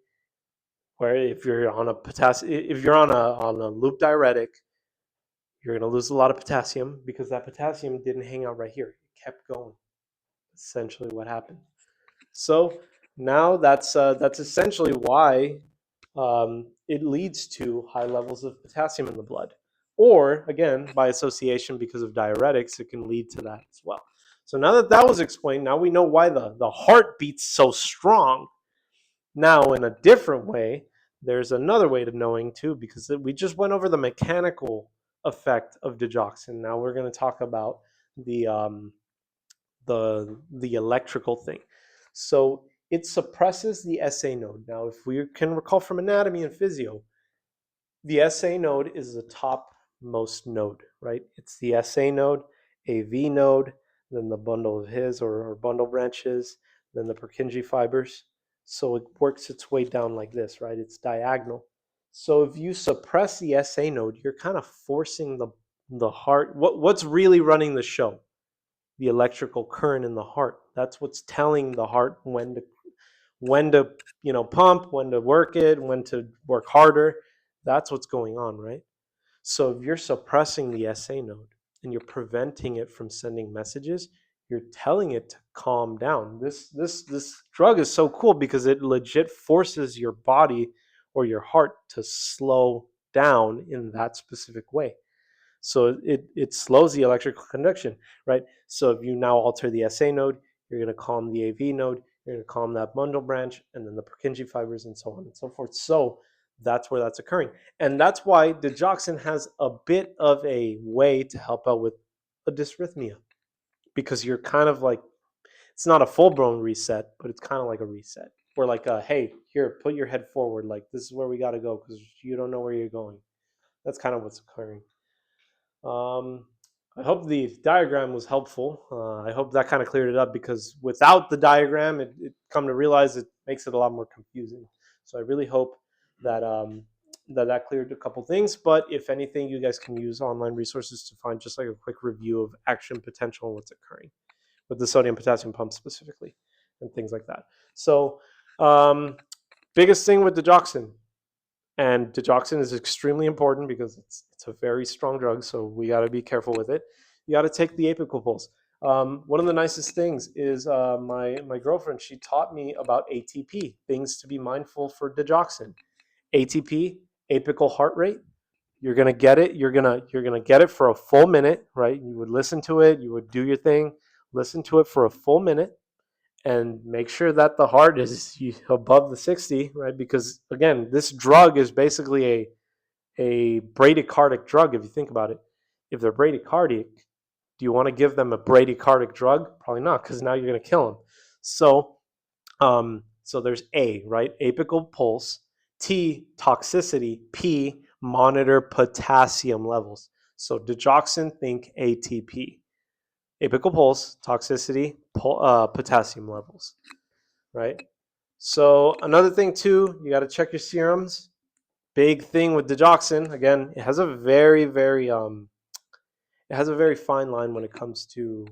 where if you're on a loop diuretic, you're going to lose a lot of potassium, because that potassium didn't hang out right here. It kept going. Essentially what happened. So now that's essentially why it leads to high levels of potassium in the blood. Or again, by association, because of diuretics, it can lead to that as well. So now that that was explained, now we know why the heart beats so strong. Now, in a different way, there's another way to knowing too, because we just went over the mechanical effect of digoxin. Now we're going to talk about the electrical thing. So it suppresses the SA node. Now, if we can recall from anatomy and physio, the SA node is the topmost node, right? It's the SA node, AV node, then the bundle of His or bundle branches, then the Purkinje fibers. So it works its way down like this, right? It's diagonal. So if you suppress the SA node, you're kind of forcing the heart. What's really running the show? The electrical current in the heart. That's what's telling the heart when to pump, when to work it, when to work harder. That's what's going on, right? So if you're suppressing the SA node and you're preventing it from sending messages, you're telling it to calm down. This drug is so cool because it legit forces your body or your heart to slow down in that specific way. So it slows the electrical conduction, right? So if you now alter the SA node, you're going to calm the AV node, you're going to calm that bundle branch, and then the Purkinje fibers, and so on and so forth. So that's where that's occurring. And that's why digoxin has a bit of a way to help out with a dysrhythmia, because you're kind of like, it's not a full-blown reset, but it's kind of like a reset. We're like, hey, here, put your head forward. Like, this is where we got to go because you don't know where you're going. That's kind of what's occurring. Um, I hope the diagram was helpful. I hope that kind of cleared it up, because without the diagram, it come to realize it makes it a lot more confusing. So I really hope that that cleared a couple things. But if anything, you guys can use online resources to find just like a quick review of action potential and what's occurring with the sodium potassium pump specifically and things like that. So biggest thing with digoxin, and digoxin is extremely important because it's a very strong drug, so we got to be careful with it. You got to take the apical pulse. One of the nicest things is my girlfriend. She taught me about ATP, things to be mindful for digoxin. ATP, apical heart rate. You're gonna get it. You're gonna get it for a full minute, right? You would listen to it. You would do your thing. Listen to it for a full minute, and make sure that the heart is above the 60, right? Because again, this drug is basically a bradycardic drug. If you think about it, if they're bradycardic, do you want to give them a bradycardic drug? Probably not, because now you're going to kill them. So there's A, right? Apical pulse. T, toxicity. P, monitor potassium levels. So digoxin, think ATP. Apical pulse, toxicity, potassium levels, right? So another thing too, you got to check your serums. Big thing with digoxin, again, it has a very fine line when it comes to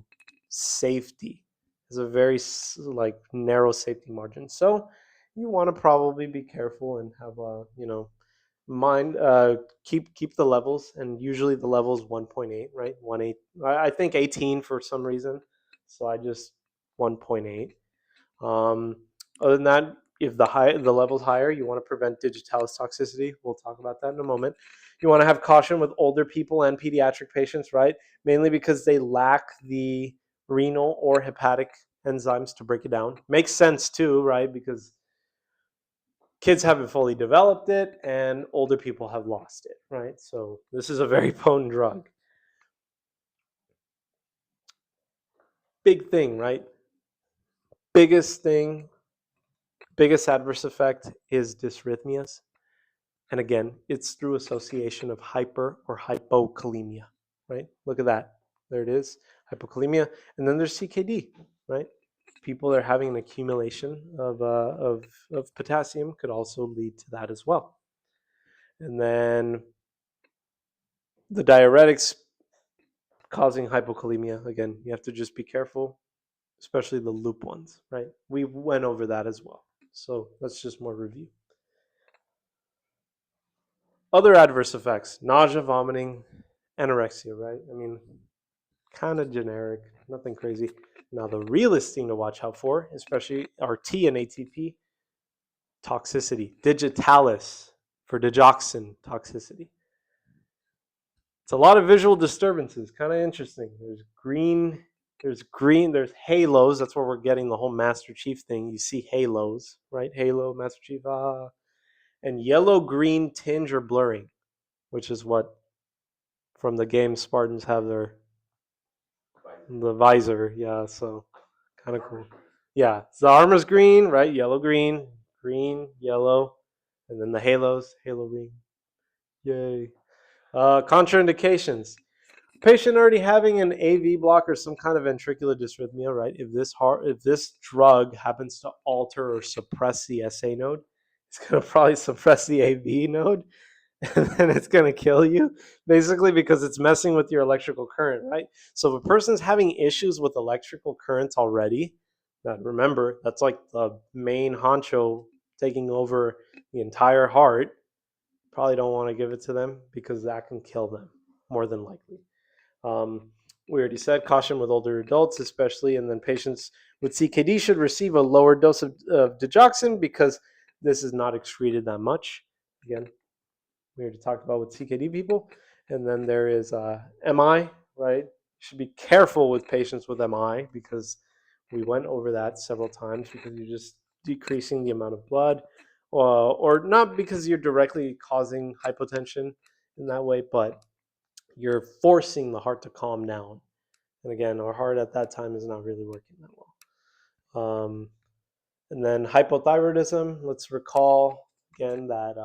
safety. It's a very like narrow safety margin. So you want to probably be careful and have a mind, keep the levels, and usually the level is 1.8, right? 1.8. I think 18 for some reason, so I just 1.8. Um, Other than that, if the level's higher, you want to prevent digitalis toxicity. We'll talk about that in a moment. You want to have caution with older people and pediatric patients, right? Mainly because they lack the renal or hepatic enzymes to break it down. Makes sense too, right? Because kids haven't fully developed it and older people have lost it, right? So this is a very potent drug. Big thing, right? Biggest thing, biggest adverse effect is dysrhythmias. And again, it's through association of hyper or hypokalemia, right? Look at that. There it is, hypokalemia. And then there's CKD, right? People that are having an accumulation of potassium could also lead to that as well. And then the diuretics causing hypokalemia, again, you have to just be careful, especially the loop ones, right? We went over that as well. So that's just more review. Other adverse effects: nausea, vomiting, anorexia, right? I mean, kind of generic, nothing crazy. Now, the realest thing to watch out for, especially RT and ATP, toxicity. Digitalis for digoxin toxicity. It's a lot of visual disturbances, kind of interesting. There's halos. That's where we're getting the whole Master Chief thing. You see halos, right? Halo, Master Chief, and yellow-green tinge or blurring, which is what from the game Spartans have the visor. Yeah, so kind of cool. Yeah, so the armor's green, right? Yellow, green, green, yellow, and then the halos, halo green. Yay. Contraindications. Patient already having an AV block or some kind of ventricular dysrhythmia, right? If this drug happens to alter or suppress the SA node, It's going to probably suppress the AV node, and then it's going to kill you, basically, because it's messing with your electrical current, right? So if a person's having issues with electrical currents already, remember, that's like the main honcho taking over the entire heart, probably don't want to give it to them because that can kill them, more than likely. We already said caution with older adults, especially, and then patients with CKD should receive a lower dose of digoxin because this is not excreted that much. Again, we already talked about with CKD people. And then there is MI, right? You should be careful with patients with MI because we went over that several times because you're just decreasing the amount of blood, or not because you're directly causing hypotension in that way, but you're forcing the heart to calm down. And again, our heart at that time is not really working that well. And then hypothyroidism, let's recall again that,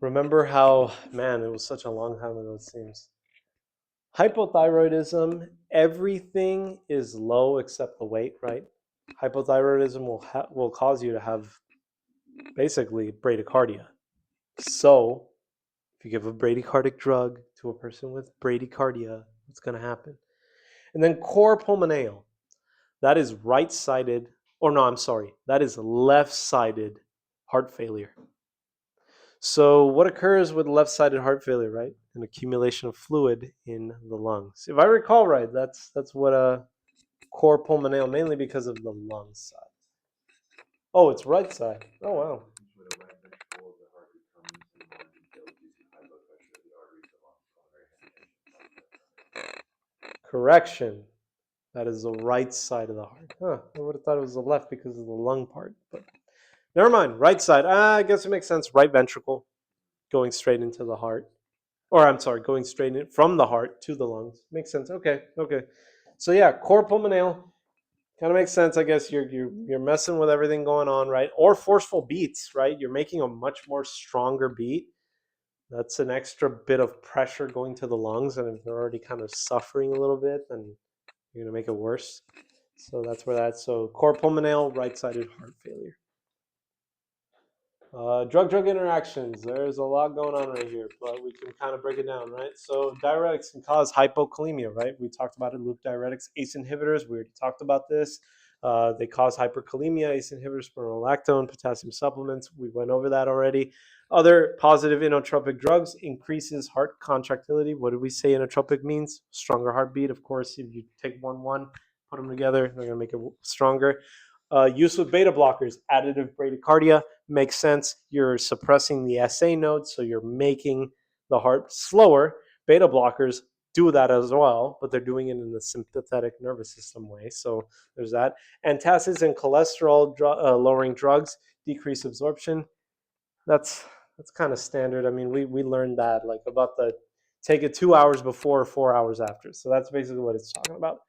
remember how, man, it was such a long time ago, it seems. Hypothyroidism, everything is low except the weight, right? Hypothyroidism will cause you to have basically bradycardia. So if you give a bradycardic drug to a person with bradycardia, what's going to happen? And then cor pulmonale, that is right-sided, or no, I'm sorry, that is left-sided heart failure. So what occurs with left-sided heart failure, right? An accumulation of fluid in the lungs. If I recall right, that's what a cor pulmonale, mainly because of the lung side. Oh, it's right side. Oh, wow. Correction. That is the right side of the heart. Huh, I would have thought it was the left because of the lung part, but never mind. Right side. I guess it makes sense. Right ventricle going straight into the heart. Or I'm sorry, going straight in from the heart to the lungs. Makes sense. Okay. So yeah, cor pulmonale kind of makes sense. I guess you're messing with everything going on, right? Or forceful beats, right? You're making a much more stronger beat. That's an extra bit of pressure going to the lungs, and if they're already kind of suffering a little bit, then you're gonna make it worse. So that's where that's. So cor pulmonale, right-sided heart failure. Drug-drug interactions. There's a lot going on right here, but we can kind of break it down, right? So diuretics can cause hypokalemia, right? We talked about it. Loop diuretics, ACE inhibitors. We already talked about this. They cause hyperkalemia. ACE inhibitors, spironolactone, potassium supplements. We went over that already. Other positive inotropic drugs increases heart contractility. What did we say inotropic means? Stronger heartbeat. Of course, if you take one, put them together, they're gonna make it stronger. Use with beta blockers, additive bradycardia, makes sense. You're suppressing the SA node, so you're making the heart slower. Beta blockers do that as well, but they're doing it in the sympathetic nervous system way. So there's that. Antacids and cholesterol lowering drugs decrease absorption. That's kind of standard. I mean, we learned that like about the take it 2 hours before, 4 hours after. So that's basically what it's talking about.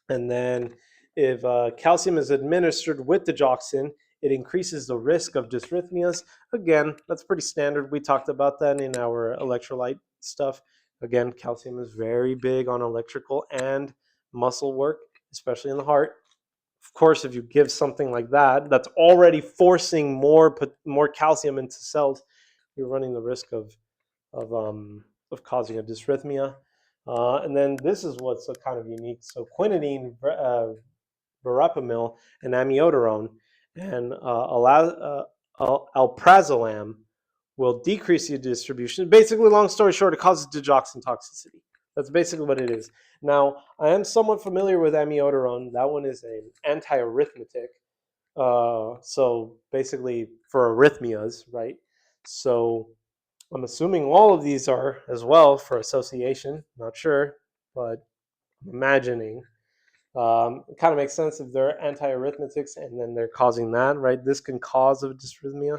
And then if calcium is administered with digoxin, it increases the risk of dysrhythmias. Again, that's pretty standard. We talked about that in our electrolyte stuff. Again, calcium is very big on electrical and muscle work, especially in the heart. Of course, if you give something like that, that's already forcing more calcium into cells, you're running the risk of causing a dysrhythmia. And then this is what's kind of unique. So quinidine, verapamil, and amiodarone, and alprazolam will decrease the distribution. Basically, long story short, it causes digoxin toxicity. That's basically what it is. Now, I am somewhat familiar with amiodarone. That one is an antiarrhythmic. So basically for arrhythmias, right? So I'm assuming all of these are as well for association. Not sure, but I'm imagining. It kind of makes sense if they're antiarrhythmics and then they're causing that, right? This can cause a dysrhythmia,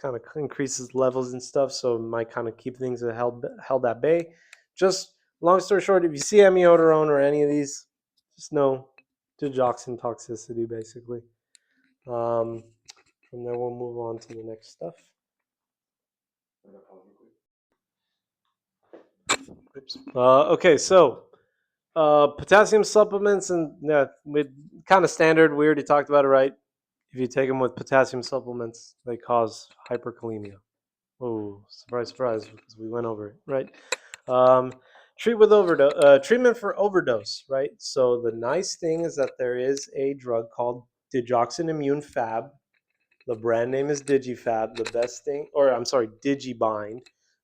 kind of increases levels and stuff, so it might kind of keep things held at bay. Just long story short, if you see amiodarone or any of these, just know digoxin toxicity, basically. From there, we'll move on to the next stuff. Okay, so potassium supplements, and yeah, we kind of standard. We already talked about it, right? If you take them with potassium supplements, they cause hyperkalemia. Oh, surprise, surprise, because we went over it, right? Um, treatment for overdose, right? So the nice thing is that there is a drug called digoxin immune fab. The brand name is DigiFab. The best thing, or I'm sorry, DigiBind.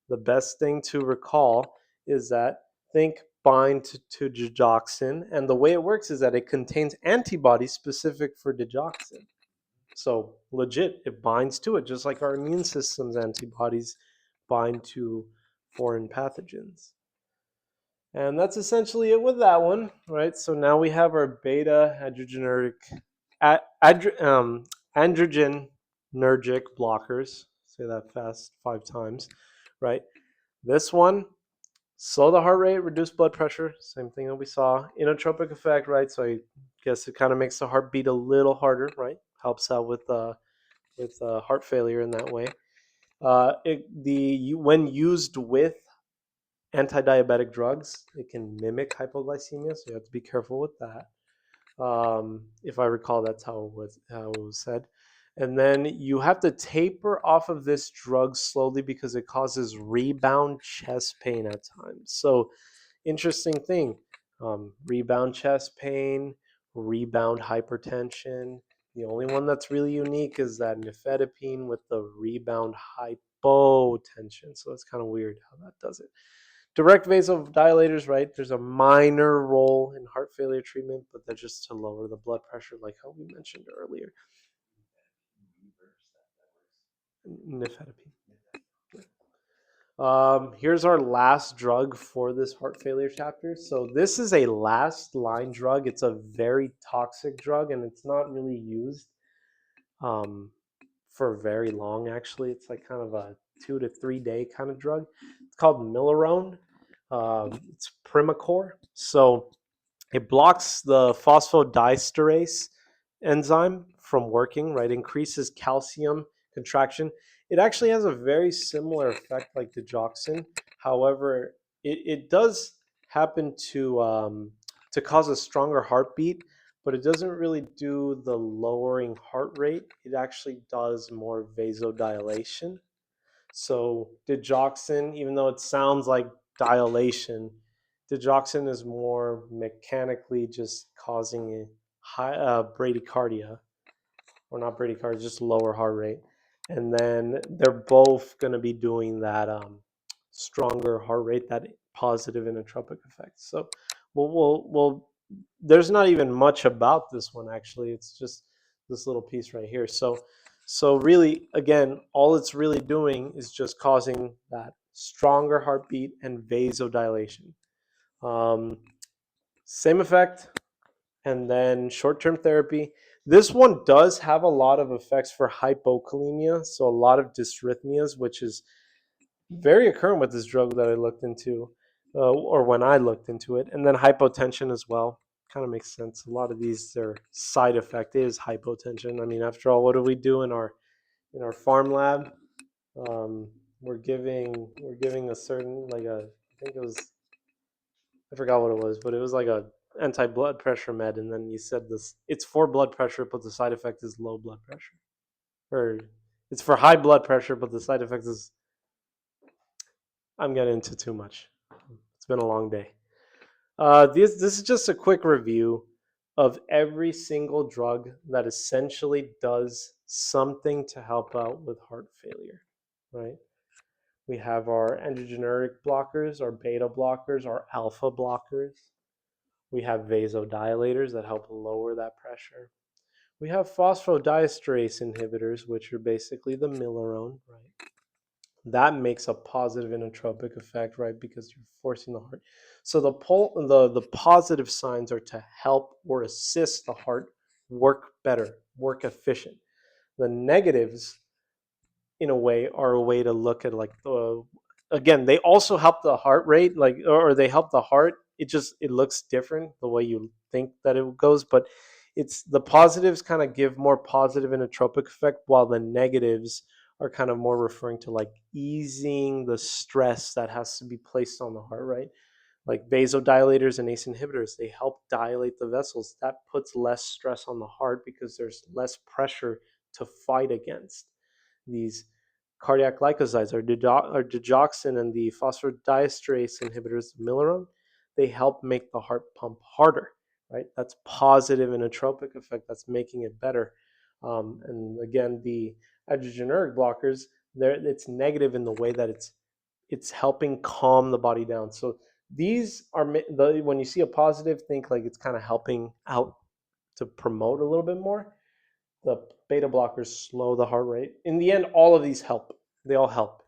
The best thing to recall is that think bind to digoxin, and the way it works is that it contains antibodies specific for digoxin. So legit, it binds to it, just like our immune system's antibodies bind to foreign pathogens. And that's essentially it with that one, right? So now we have our beta adrenergic, androgenergic blockers. Say that fast 5 times, right? This one, slow the heart rate, reduce blood pressure. Same thing that we saw. Inotropic effect, right? So I guess it kind of makes the heart beat a little harder, right? Helps out with heart failure in that way. When used with anti-diabetic drugs, it can mimic hypoglycemia, so you have to be careful with that. If I recall, that's how it was said. And then you have to taper off of this drug slowly because it causes rebound chest pain at times. So, interesting thing, rebound chest pain, rebound hypertension. The only one that's really unique is that nifedipine with the rebound hypotension. So that's kind of weird how that does it. Direct vasodilators, right? There's a minor role in heart failure treatment, but they're just to lower the blood pressure, like how we mentioned earlier. Nifedipine. Here's our last drug for this heart failure chapter. So this is a last line drug. It's a very toxic drug, and it's not really used for very long. Actually, it's like kind of a 2 to 3 day kind of drug. It's called Milorone. It's Primacor. So it blocks the phosphodiesterase enzyme from working, right? Increases calcium contraction. It actually has a very similar effect like digoxin. However, it does happen to cause a stronger heartbeat, but it doesn't really do the lowering heart rate. It actually does more vasodilation. So digoxin, even though it sounds like dilation, digoxin is more mechanically just causing a high bradycardia, or not bradycardia, just lower heart rate. And then they're both going to be doing that stronger heart rate, that positive inotropic effect. So we'll there's not even much about this one actually. It's just this little piece right here. So really, again, all it's really doing is just causing that stronger heartbeat and vasodilation. Um, Same effect, and then short-term therapy. This one does have a lot of effects for hypokalemia, so a lot of dysrhythmias, which is very occurrent with this drug that I looked into, or when I looked into it, and then hypotension as well. Kind of makes sense. A lot of these, their side effect is hypotension. I mean, after all, what do we do in our farm lab? Um, we're giving a certain like a I think it was I forgot what it was, but it was like a anti blood pressure med, and then you said this it's for blood pressure, but the side effect is low blood pressure, or it's for high blood pressure, but the side effect is I'm getting into too much. It's been a long day. This is just a quick review of every single drug that essentially does something to help out with heart failure, right? We have our androgenergic blockers, our beta blockers, our alpha blockers. We have vasodilators that help lower that pressure. We have phosphodiesterase inhibitors, which are basically the Milorone, right? That makes a positive inotropic effect, right? Because you're forcing the heart. So the positive signs are to help or assist the heart work better, work efficient. The negatives, in a way, are a way to look at like again, they also help the heart rate, like or they help the heart. It looks different the way you think that it goes, but it's the positives kind of give more positive inotropic effect, while the negatives are kind of more referring to like easing the stress that has to be placed on the heart, right? like vasodilators and ACE inhibitors. They help dilate the vessels. That puts less stress on the heart because there's less pressure to fight against. These cardiac glycosides are digoxin and the phosphodiesterase inhibitors, Miliron. They help make the heart pump harder, right? That's positive inotropic effect. That's making it better. And again, the adrenergic blockers, it's negative in the way that it's helping calm the body down. So these are when you see a positive, think like it's kind of helping out to promote a little bit more. The beta blockers slow the heart rate. In the end, all of these help. They all help.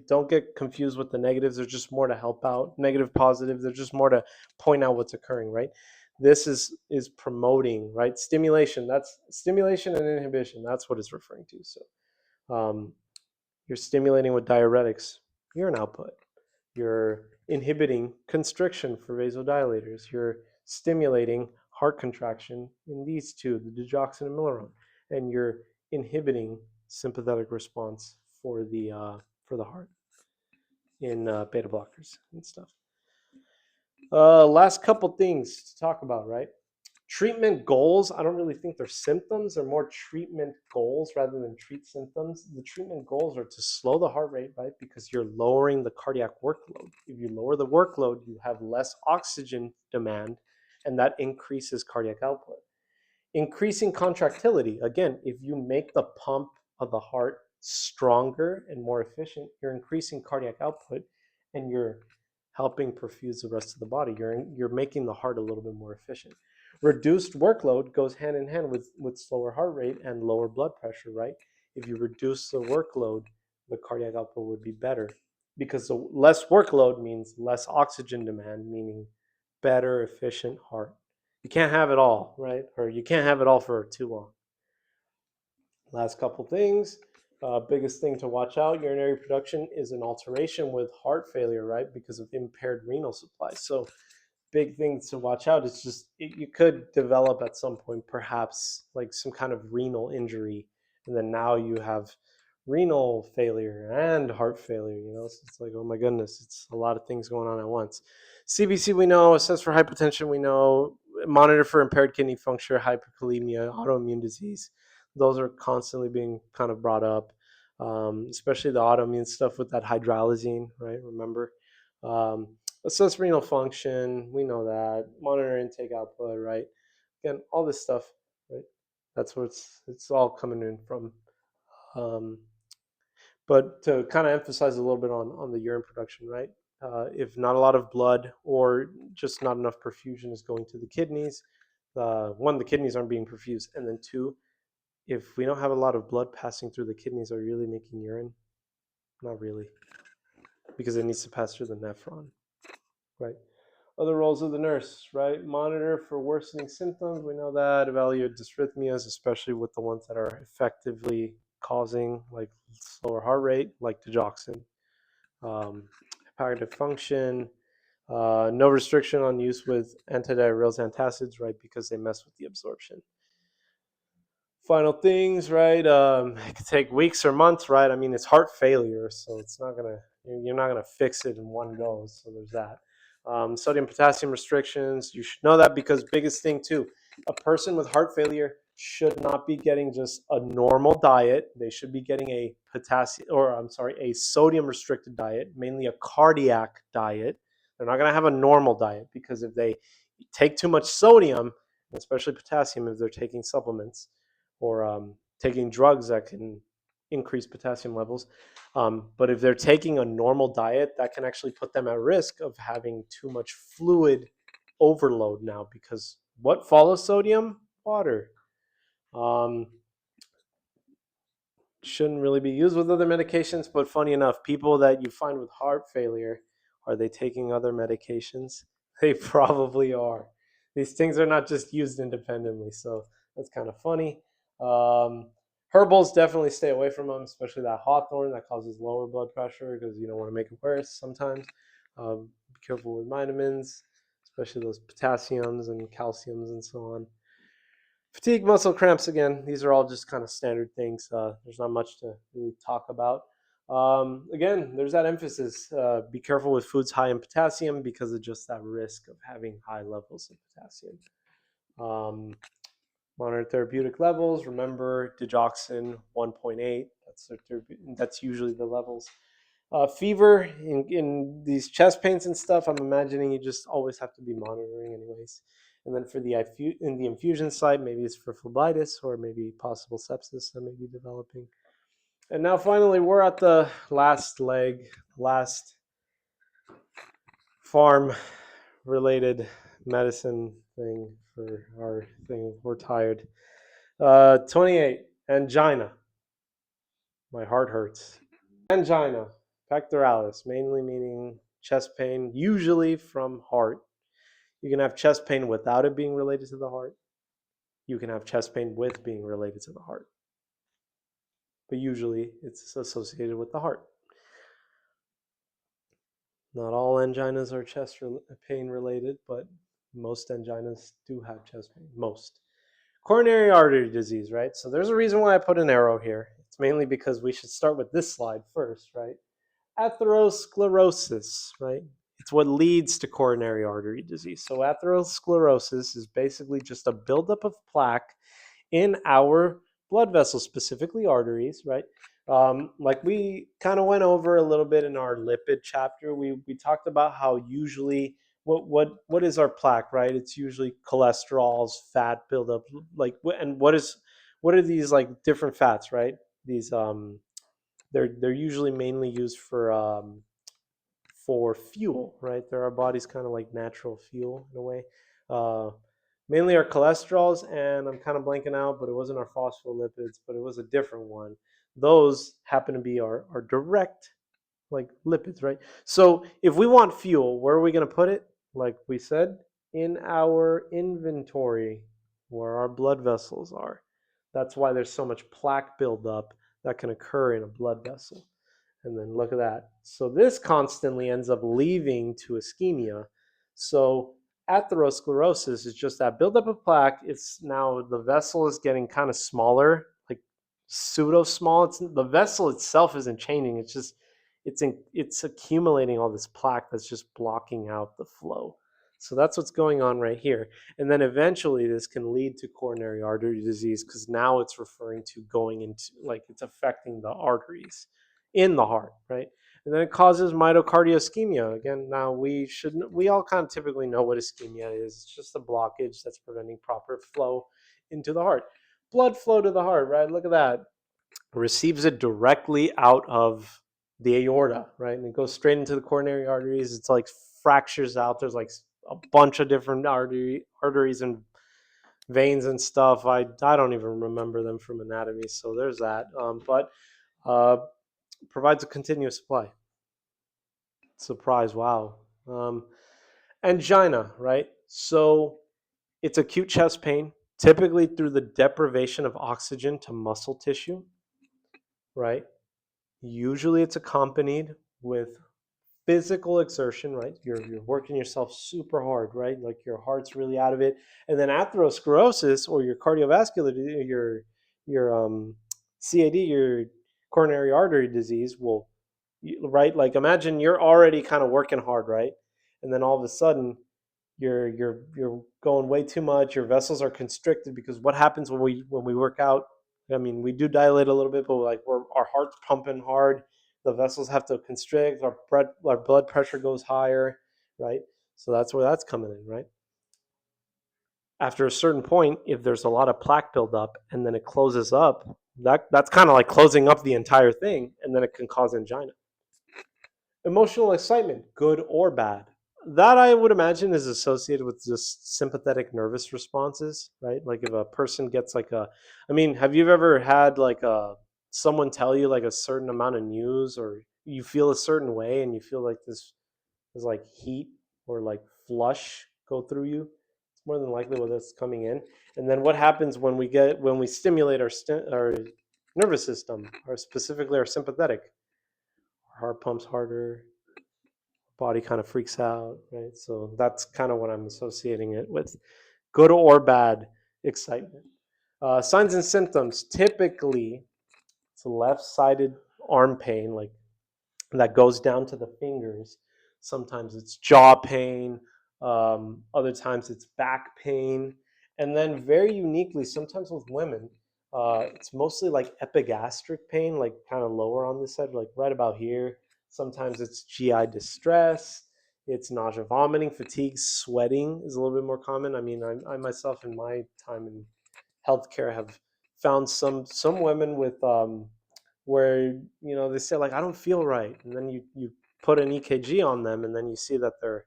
Don't get confused with the negatives. There's just more to help out. Negative, positive. There's just more to point out what's occurring, right? This is promoting, right? Stimulation. That's stimulation and inhibition. That's what it's referring to. So you're stimulating with diuretics, urine output. You're inhibiting constriction for vasodilators. You're stimulating heart contraction in these two, the digoxin and Miliron, and you're inhibiting sympathetic response for the heart in beta blockers and stuff. Last couple things to talk about, right? Treatment goals, I don't really think they're symptoms. They're more treatment goals rather than treat symptoms. The treatment goals are to slow the heart rate, right? Because you're lowering the cardiac workload. If you lower the workload, you have less oxygen demand, and that increases cardiac output. Increasing contractility, again, if you make the pump of the heart stronger and more efficient, you're increasing cardiac output and you're helping perfuse the rest of the body. You're making the heart a little bit more efficient. Reduced workload goes hand in hand with slower heart rate and lower blood pressure, right? If you reduce the workload, the cardiac output would be better because the less workload means less oxygen demand, meaning better, efficient heart. You can't have it all, right? Or you can't have it all for too long. Last couple things. Biggest thing to watch out, urinary production is an alteration with heart failure, right? Because of impaired renal supply. So big thing to watch out is just you could develop at some point perhaps like some kind of renal injury, and then now you have renal failure and heart failure. So it's like, oh my goodness, it's a lot of things going on at once. CBC we know, assess for hypertension we know, monitor for impaired kidney function, hyperkalemia, autoimmune disease. Those are constantly being kind of brought up, especially the autoimmune stuff with that hydralazine, right? Remember, assess renal function, we know that. Monitor intake output, right? Again, all this stuff, right? That's what it's all coming in from. But to kind of emphasize a little bit on the urine production, right? If not a lot of blood or just not enough perfusion is going to the kidneys, one, the kidneys aren't being perfused, and then two, if we don't have a lot of blood passing through the kidneys, are you really making urine? Not really, because it needs to pass through the nephron, right? Other roles of the nurse, right? Monitor for worsening symptoms. We know that. Evaluate dysrhythmias, especially with the ones that are effectively causing like slower heart rate, like digoxin. Hepatic function. No restriction on use with antidiarrheals, antacids, right? Because they mess with the absorption. Final things, right? It could take weeks or months, right? I mean, it's heart failure, so you're not gonna fix it in one go. So there's that. Sodium potassium restrictions, you should know that because biggest thing too, a person with heart failure should not be getting just a normal diet. They should be getting a a sodium restricted diet, mainly a cardiac diet. They're not gonna have a normal diet because if they take too much sodium, especially potassium, if they're taking supplements or taking drugs that can increase potassium levels. But if they're taking a normal diet, that can actually put them at risk of having too much fluid overload now, because what follows sodium? Water. Shouldn't really be used with other medications, but funny enough, people that you find with heart failure, are they taking other medications? They probably are. These things are not just used independently, so that's kind of funny. Herbals, definitely stay away from them, especially that hawthorn that causes lower blood pressure because you don't want to make it worse sometimes. Be careful with vitamins, especially those potassiums and calciums and so on. Fatigue, muscle cramps, again, these are all just kind of standard things. There's not much to really talk about. Again, there's that emphasis. Be careful with foods high in potassium because of just that risk of having high levels of potassium. Um, Monitor therapeutic levels. Remember, digoxin 1.8. That's usually the levels. Fever in these chest pains and stuff, I'm imagining you just always have to be monitoring anyways. And then for in the infusion site, maybe it's for phlebitis or maybe possible sepsis that may be developing. And now finally, we're at the last leg, last farm-related medicine thing for our thing. We're tired. 28, angina. My heart hurts. Angina, pectoralis, mainly meaning chest pain, usually from heart. You can have chest pain without it being related to the heart. You can have chest pain with being related to the heart. But usually it's associated with the heart. Not all anginas are chest pain related, but most anginas do have chest pain. Most. Coronary artery disease, right? So there's a reason why I put an arrow here. It's mainly because we should start with this slide first, right? Atherosclerosis, right? It's what leads to coronary artery disease. So atherosclerosis is basically just a buildup of plaque in our blood vessels, specifically arteries, right? Like we kind of went over a little bit in our lipid chapter. We talked about how usually what is our plaque, right? It's usually cholesterols, fat buildup, like and what are these like different fats, right? These they're usually mainly used for fuel, right? They're our body's kind of like natural fuel in a way. Uh, Mainly our cholesterols, and I'm kind of blanking out, but it wasn't our phospholipids, but it was a different one. Those happen to be our direct like lipids, right? So if we want fuel, where are we going to put it? Like we said, in our inventory, where our blood vessels are. That's why there's so much plaque buildup that can occur in a blood vessel. And then look at that. So this constantly ends up leading to ischemia. So atherosclerosis is just that buildup of plaque. It's now the vessel is getting kind of smaller, like pseudo small. It's the vessel itself isn't changing. It's just it's accumulating all this plaque that's just blocking out the flow. So that's what's going on right here. And then eventually this can lead to coronary artery disease because now it's referring to going into like it's affecting the arteries in the heart, right? And then it causes myocardial ischemia. Again, now we all kind of typically know what ischemia is. It's just a blockage that's preventing proper flow into the heart. Blood flow to the heart, right? Look at that. It receives it directly out of the aorta, right? And it goes straight into the coronary arteries. It's like fractures out. There's like a bunch of different arteries and veins and stuff. I don't even remember them from anatomy, so there's that. But uh, provides a continuous supply. Surprise, wow. Angina, right? So it's acute chest pain, typically through the deprivation of oxygen to muscle tissue, right? Usually it's accompanied with physical exertion, right? You're working yourself super hard, right? Like your heart's really out of it. And then atherosclerosis or your cardiovascular, your CAD, your coronary artery disease will, right? Like imagine you're already kind of working hard, right? And then all of a sudden you're going way too much. Your vessels are constricted because what happens when we work out? I mean, we do dilate a little bit, but like our heart's pumping hard. The vessels have to constrict. Our blood pressure goes higher, right? So that's where that's coming in, right? After a certain point, if there's a lot of plaque buildup and then it closes up, that's kind of like closing up the entire thing, and then it can cause angina. Emotional excitement, good or bad. That I would imagine is associated with just sympathetic nervous responses, right? Like if a person gets like I mean, have you ever had like someone tell you like a certain amount of news or you feel a certain way and you feel like this like heat or like flush go through you? It's more than likely what that's coming in. And then what happens when we stimulate our nervous system, or specifically our sympathetic? Our heart pumps harder, body kind of freaks out, right? So that's kind of what I'm associating it with. Good or bad excitement. Signs and symptoms. Typically, it's a left-sided arm pain, like that goes down to the fingers. Sometimes it's jaw pain, other times it's back pain. And then, very uniquely, sometimes with women, it's mostly like epigastric pain, like kind of lower on this side, like right about here. Sometimes it's GI distress, it's nausea, vomiting, fatigue, sweating is a little bit more common. I mean, I myself, in my time in healthcare, have found some women with where they say like, I don't feel right, and then you put an EKG on them, and then you see that they're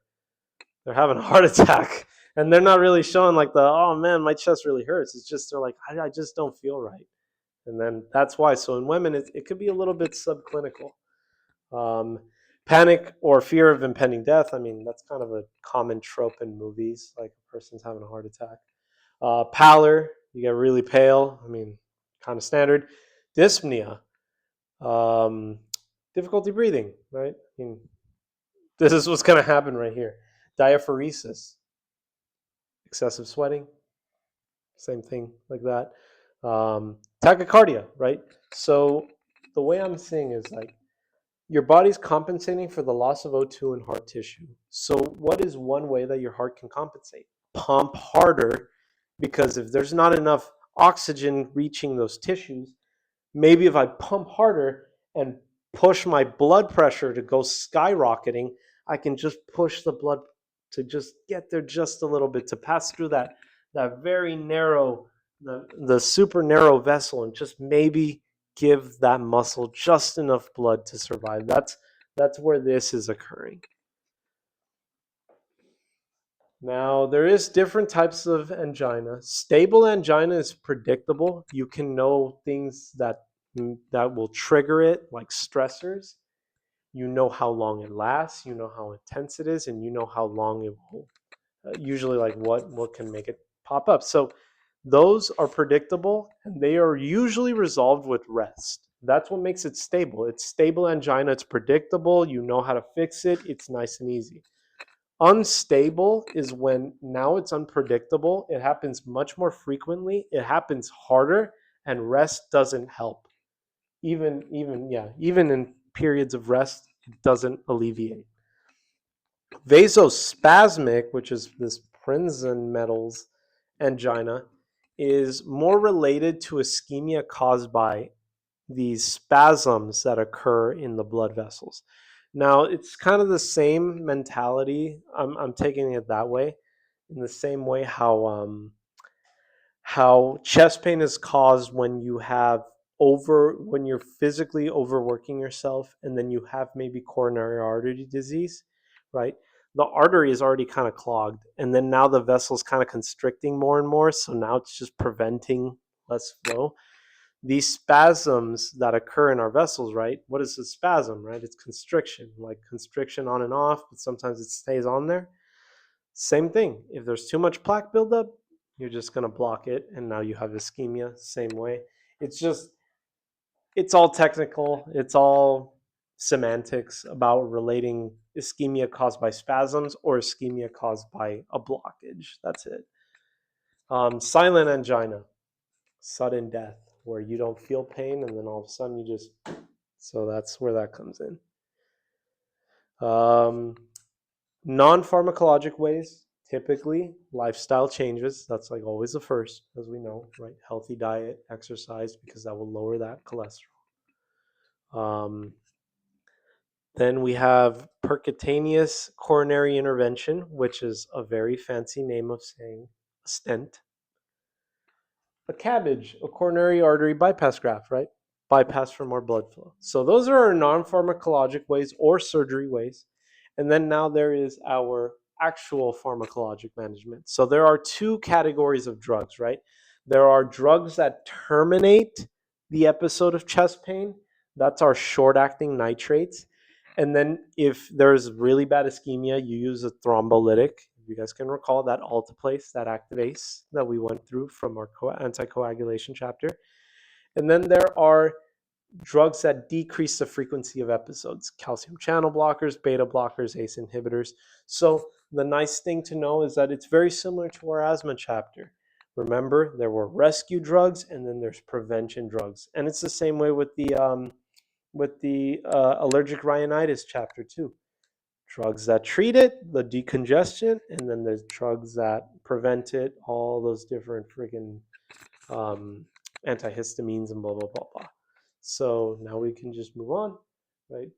having a heart attack, and they're not really showing like the, oh man, my chest really hurts. It's just they're like, I just don't feel right, and then that's why. So in women, it could be a little bit subclinical. Um, Panic or fear of impending death. I mean, that's kind of a common trope in movies, like a person's having a heart attack. Pallor, you get really pale. I mean, kind of standard. Dyspnea, um, difficulty breathing, right? I mean, this is what's going to happen right here. Diaphoresis, excessive sweating, same thing like that. Tachycardia, right? So the way I'm seeing is like your body's compensating for the loss of O2 in heart tissue. So what is one way that your heart can compensate? Pump harder, because if there's not enough oxygen reaching those tissues, maybe if I pump harder and push my blood pressure to go skyrocketing, I can just push the blood to just get there just a little bit, to pass through that very narrow, the super narrow vessel, and just maybe give that muscle just enough blood to survive. That's where this is occurring. Now, there is different types of angina. Stable angina is predictable. You can know things that will trigger it, like stressors. You know how long it lasts, you know how intense it is, and you know how long it will, usually like what can make it pop up. So those are predictable, and they are usually resolved with rest. That's what makes it stable. It's stable angina, it's predictable, you know how to fix it, it's nice and easy. Unstable is when now it's unpredictable. It happens much more frequently. It happens harder, and rest doesn't help. Even in periods of rest, it doesn't alleviate. Vasospasmic, which is this Prinzmetal's angina, is more related to ischemia caused by these spasms that occur in the blood vessels. Now, it's kind of the same mentality. I'm taking it that way, in the same way how chest pain is caused when when you're physically overworking yourself, and then you have maybe coronary artery disease, right? The artery is already kind of clogged, and then now the vessel's kind of constricting more and more, so now it's just preventing less flow. These spasms that occur in our vessels, right? What is a spasm, right? It's constriction, like constriction on and off, but sometimes it stays on there. Same thing. If there's too much plaque buildup, you're just going to block it, and now you have ischemia. Same way. It's just, it's all technical. It's all semantics about relating ischemia caused by spasms or ischemia caused by a blockage. That's it. Silent angina, sudden death, where you don't feel pain, and then all of a sudden you just, so that's where that comes in. Non-pharmacologic ways, typically lifestyle changes. That's like always the first, as we know, right? Healthy diet, exercise, because that will lower that cholesterol. Then we have percutaneous coronary intervention, which is a very fancy name of saying a stent. A CABG, a coronary artery bypass graft, right? Bypass for more blood flow. So those are our non-pharmacologic ways or surgery ways. And then now there is our actual pharmacologic management. So there are two categories of drugs, right? There are drugs that terminate the episode of chest pain. That's our short-acting nitrates. And then if there's really bad ischemia, you use a thrombolytic. You guys can recall that alteplase, that Activase that we went through from our anticoagulation chapter. And then there are drugs that decrease the frequency of episodes: calcium channel blockers, beta blockers, ACE inhibitors. So the nice thing to know is that it's very similar to our asthma chapter. Remember, there were rescue drugs, and then there's prevention drugs. And it's the same way with the with the allergic rhinitis chapter too. Drugs that treat it, the decongestion, and then there's drugs that prevent it, all those different freaking um, antihistamines and blah, blah, blah, blah. So now we can just move on, right?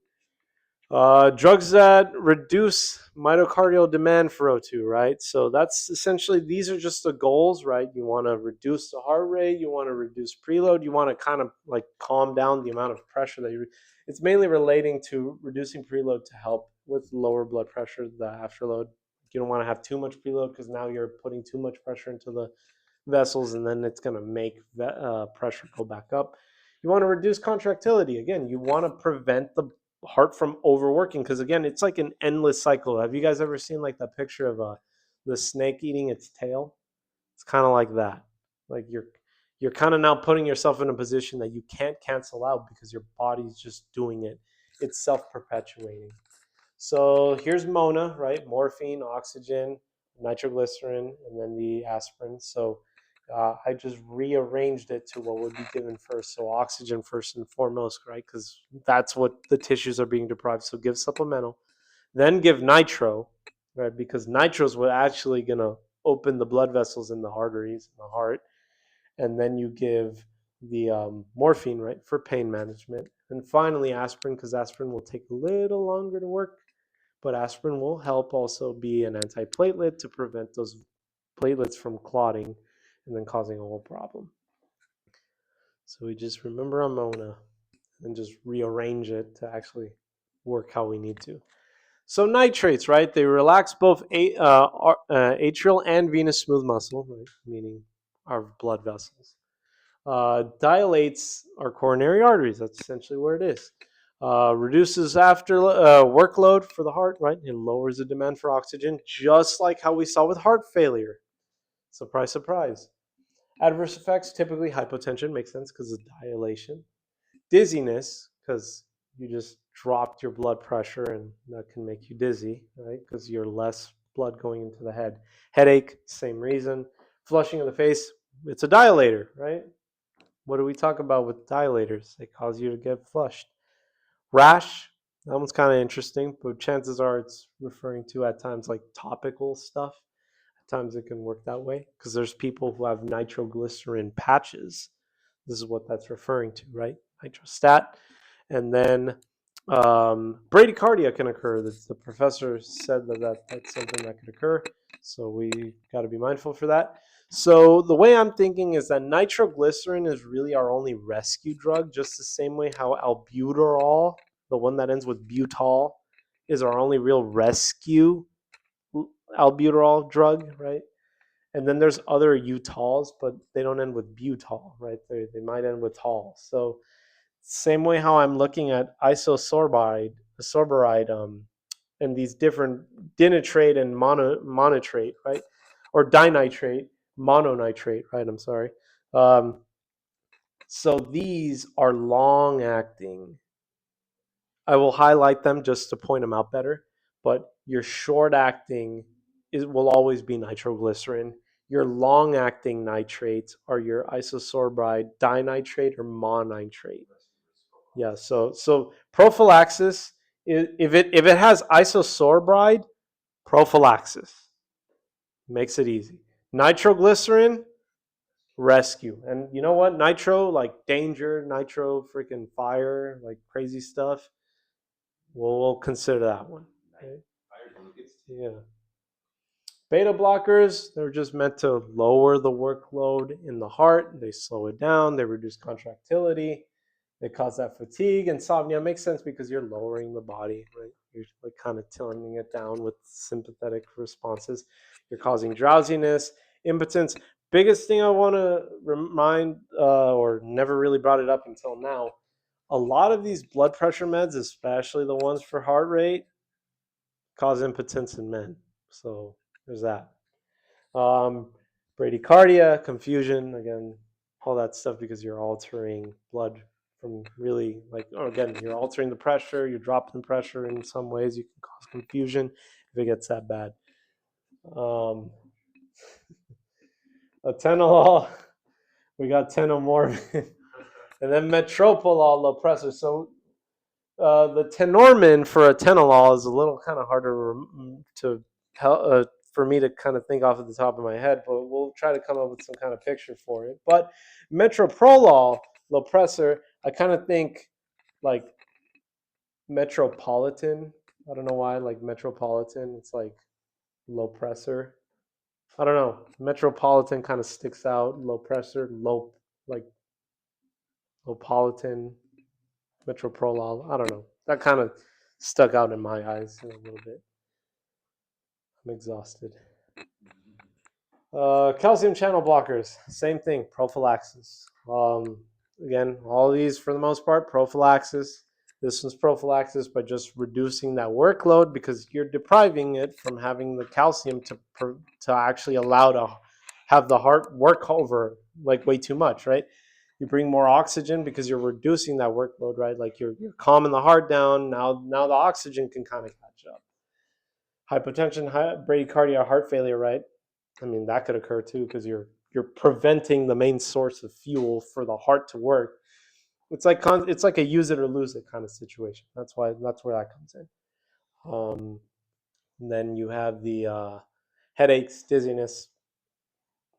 Drugs that reduce myocardial demand for O2, right? So that's essentially, these are just the goals, right? You want to reduce the heart rate, you want to reduce preload, you want to kind of like calm down the amount of pressure that it's mainly relating to reducing preload to help with lower blood pressure, the afterload. You don't want to have too much preload because now you're putting too much pressure into the vessels and then it's going to make pressure go back up. You want to reduce contractility. Again, you want to prevent the heart from overworking because again, it's like an endless cycle. Have you guys ever seen like that picture of the snake eating its tail? It's kind of like that. Like you're kind of now putting yourself in a position that you can't cancel out because your body's just doing it. It's self-perpetuating. So here's Mona, right? Morphine, oxygen, nitroglycerin, and then the aspirin. So I just rearranged it to what would be given first. So oxygen first and foremost, right? Because that's what the tissues are being deprived. So give supplemental, then give nitro, right? Because nitro is what actually gonna open the blood vessels in the arteries in the heart, and then you give the morphine, right, for pain management, and finally aspirin because aspirin will take a little longer to work, but aspirin will help also be an antiplatelet to prevent those platelets from clotting and then causing a whole problem. So we just remember Amona and just rearrange it to actually work how we need to. So nitrates, right? They relax both atrial and venous smooth muscle, right? Meaning our blood vessels. Dilates our coronary arteries. That's essentially where it is. Reduces after workload for the heart, right? It lowers the demand for oxygen, just like how we saw with heart failure. Surprise, surprise. Adverse effects, typically hypotension, makes sense because of dilation. Dizziness, because you just dropped your blood pressure and that can make you dizzy, right? Because you're less blood going into the head. Headache, same reason. Flushing of the face, it's a dilator, right? What do we talk about with dilators? They cause you to get flushed. Rash, that one's kind of interesting, but chances are it's referring to at times like topical stuff. At times it can work that way because there's people who have nitroglycerin patches. This is what that's referring to, right? Nitrostat. And then bradycardia can occur. The professor said that's something that could occur. So we got to be mindful for that. So the way I'm thinking is that nitroglycerin is really our only rescue drug, just the same way how albuterol, the one that ends with butyl, is our only real rescue albuterol drug, right? And then there's other utols, but they don't end with butyl, right? They might end with tol. So same way how I'm looking at isosorbide, and these different dinitrate and monotrate, right? Or dinitrate, mononitrate, right? I'm sorry. Um, so these are long acting. I will highlight them just to point them out better, but your short acting will always be nitroglycerin. Your long acting nitrates are your isosorbide, dinitrate, or mononitrate. Yeah, so prophylaxis, if it has isosorbide, prophylaxis makes it easy. Nitroglycerin, rescue. And you know what? Nitro, like danger, nitro, freaking fire, like crazy stuff. We'll consider that one. Okay? Yeah. Beta blockers, they're just meant to lower the workload in the heart. They slow it down, they reduce contractility, they cause that fatigue. Insomnia makes sense because you're lowering the body, right? You're like kind of toning it down with sympathetic responses. You're causing drowsiness, impotence. Biggest thing I want to remind, or never really brought it up until now, a lot of these blood pressure meds, especially the ones for heart rate, cause impotence in men. So there's that. Um, bradycardia, confusion, again, all that stuff because you're altering blood from really like, oh, again, you're altering the pressure, you're dropping the pressure in some ways, you can cause confusion if it gets that bad. Atenolol, we got tenomorphin, and then metoprolol, Lopressor. So The tenormin for atenolol is a little kind of harder to for me to kind of think off at the top of my head, but we'll try to come up with some kind of picture for it. But metoprolol, Lopressor, I kind of think like metropolitan. I don't know why, like metropolitan. It's like Lopressor. I don't know. Metropolitan kind of sticks out. Lopressor, like Lopolitan, Metroprolol. I don't know. That kind of stuck out in my eyes a little bit. I'm exhausted. Calcium channel blockers, same thing, prophylaxis. Again, all of these for the most part, prophylaxis. This one's prophylaxis by just reducing that workload because you're depriving it from having the calcium to actually allow to have the heart work over like way too much, right? You bring more oxygen because you're reducing that workload, right? Like you're calming the heart down. Now the oxygen can kind of catch up. Hypotension, bradycardia, heart failure, right? I mean, that could occur too because you're preventing the main source of fuel for the heart to work. It's like a use it or lose it kind of situation. That's where that comes in. Then you have the headaches, dizziness.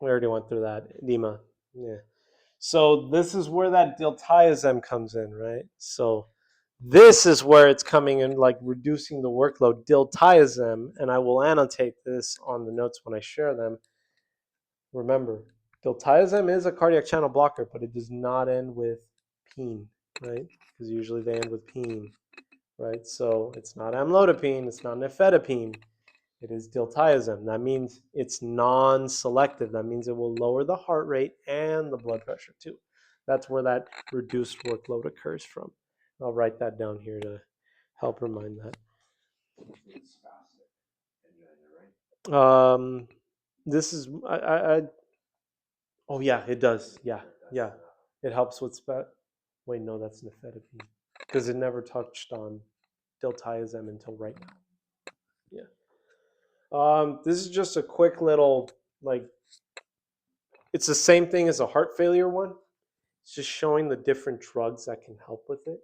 We already went through that. Edema. Yeah. So this is where that diltiazem comes in, right? So this is where it's coming in, like reducing the workload. Diltiazem, and I will annotate this on the notes when I share them. Remember, diltiazem is a cardiac channel blocker, but it does not end with peen, right? Because usually they end with peen, right? So it's not amlodipine, it's not nifedipine. It is diltiazem. That means it's non-selective. That means it will lower the heart rate and the blood pressure too. That's where that reduced workload occurs from. I'll write that down here to help remind that. This is oh yeah, it does. Yeah, yeah. It helps with Wait, no, that's nifedipine because it never touched on diltiazem until right now. Yeah. This is just a quick little like. It's the same thing as a heart failure one. It's just showing the different drugs that can help with it.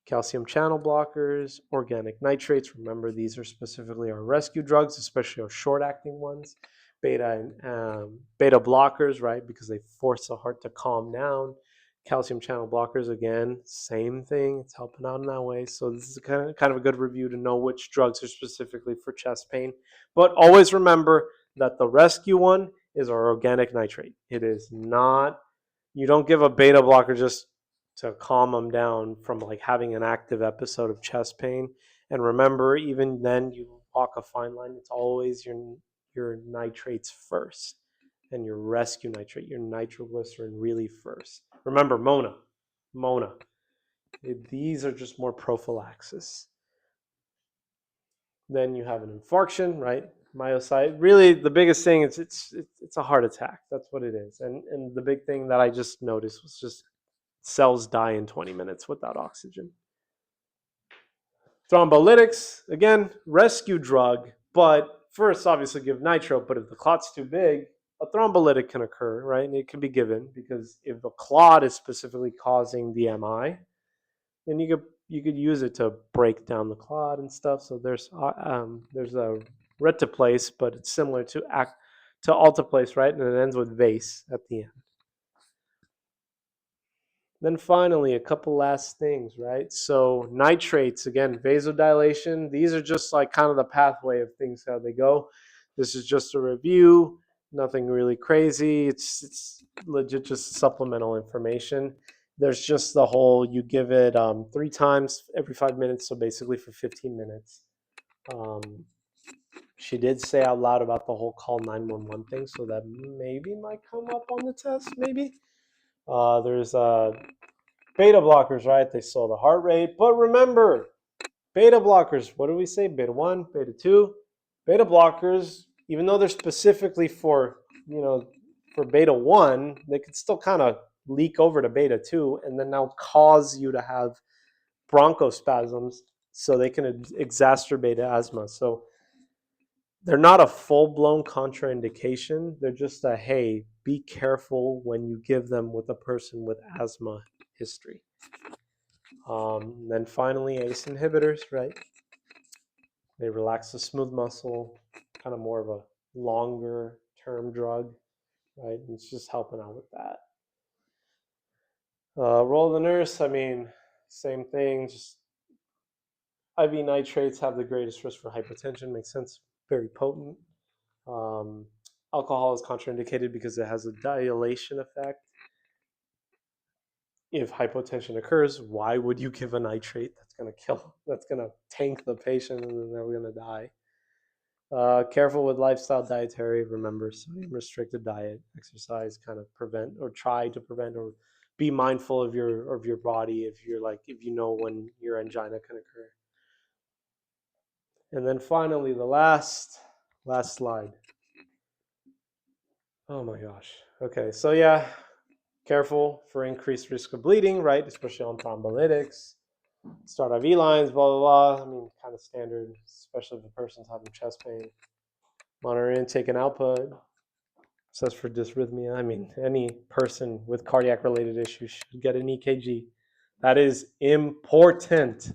Calcium channel blockers, organic nitrates. Remember, these are specifically our rescue drugs, especially our short-acting ones. Beta blockers, right? Because they force the heart to calm down. Calcium channel blockers, again, same thing. It's helping out in that way. So this is kind of a good review to know which drugs are specifically for chest pain. But always remember that the rescue one is our organic nitrate. It is not, you don't give a beta blocker just to calm them down from like having an active episode of chest pain. And remember, even then, you walk a fine line. It's always your nitrates first, and your rescue nitrate, your nitroglycerin, really first. Remember, Mona. These are just more prophylaxis. Then you have an infarction, right? Myocyte. Really, the biggest thing is it's a heart attack. That's what it is. And the big thing that I just noticed was just cells die in 20 minutes without oxygen. Thrombolytics, again, rescue drug, but first obviously give nitro, but if the clot's too big, a thrombolytic can occur, right? And it can be given because if a clot is specifically causing the MI, then you could use it to break down the clot and stuff. So there's a retiplase, but it's similar to alteplase, right? And it ends with vase at the end. Then finally, a couple last things, right? So nitrates, again, vasodilation. These are just like kind of the pathway of things, how they go. This is just a review, nothing really crazy. It's legit just supplemental information. There's just the whole, you give it 3 times every 5 minutes, so basically for 15 minutes. She did say out loud about the whole call 911 thing, so that maybe might come up on the test, maybe. There's beta blockers, right? They slow the heart rate. But remember, beta blockers, what do we say? Beta 1, beta 2. Beta blockers, even though they're specifically for beta 1, they could still kind of leak over to beta 2 and then now cause you to have bronchospasms, so they can exacerbate asthma. So they're not a full-blown contraindication. They're just a, hey, be careful when you give them with a person with asthma history. Then finally, ACE inhibitors, right? They relax the smooth muscle, kind of more of a longer term drug, right? And it's just helping out with that. Role of the nurse, I mean, same thing. Just IV nitrates have the greatest risk for hypertension. Makes sense. Very potent. Um, Alcohol is contraindicated because it has a dilation effect. If hypotension occurs, why would you give a nitrate? That's going to tank the patient and then they're going to die. Careful with lifestyle dietary. Remember, sodium restricted diet, exercise, kind of prevent or try to prevent or be mindful of your body if you know when your angina can occur. And then finally, the last slide. Oh my gosh. Okay, so yeah, careful for increased risk of bleeding, right? Especially on thrombolytics. Start IV lines, blah, blah, blah. I mean, kind of standard, especially if the person's having chest pain. Monitor intake and output. Assess for dysrhythmia. I mean, any person with cardiac related issues should get an EKG. That is important.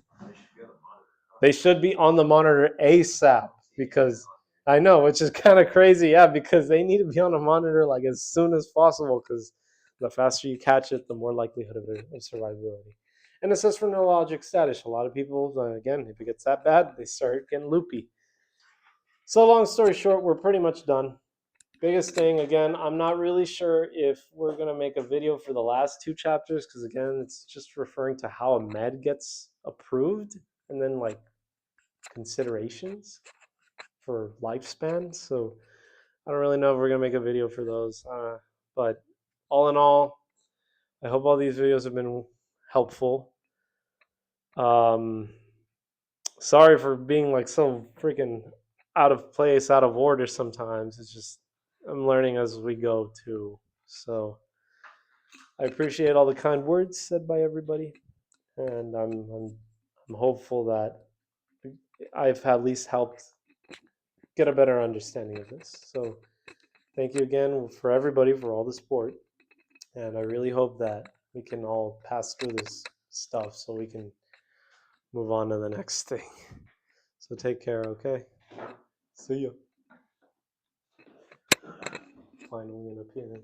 They should be on the monitor ASAP because I know, which is kind of crazy. Yeah, because they need to be on a monitor like as soon as possible because the faster you catch it, the more likelihood of survivability. And assess for neurologic status. A lot of people, again, if it gets that bad, they start getting loopy. So long story short, we're pretty much done. Biggest thing, again, I'm not really sure if we're going to make a video for the last 2 chapters because, again, it's just referring to how a med gets approved and then, like, considerations for lifespan. So I don't really know if we're going to make a video for those. But all in all, I hope all these videos have been helpful. Sorry for being, like, so freaking out of place, out of order sometimes. It's just I'm learning as we go too. So I appreciate all the kind words said by everybody, and I'm hopeful that I've at least helped get a better understanding of this. So thank you again for everybody for all the support, and I really hope that we can all pass through this stuff so we can move on to the next thing. So take care, okay? See ya. Finally an appearance.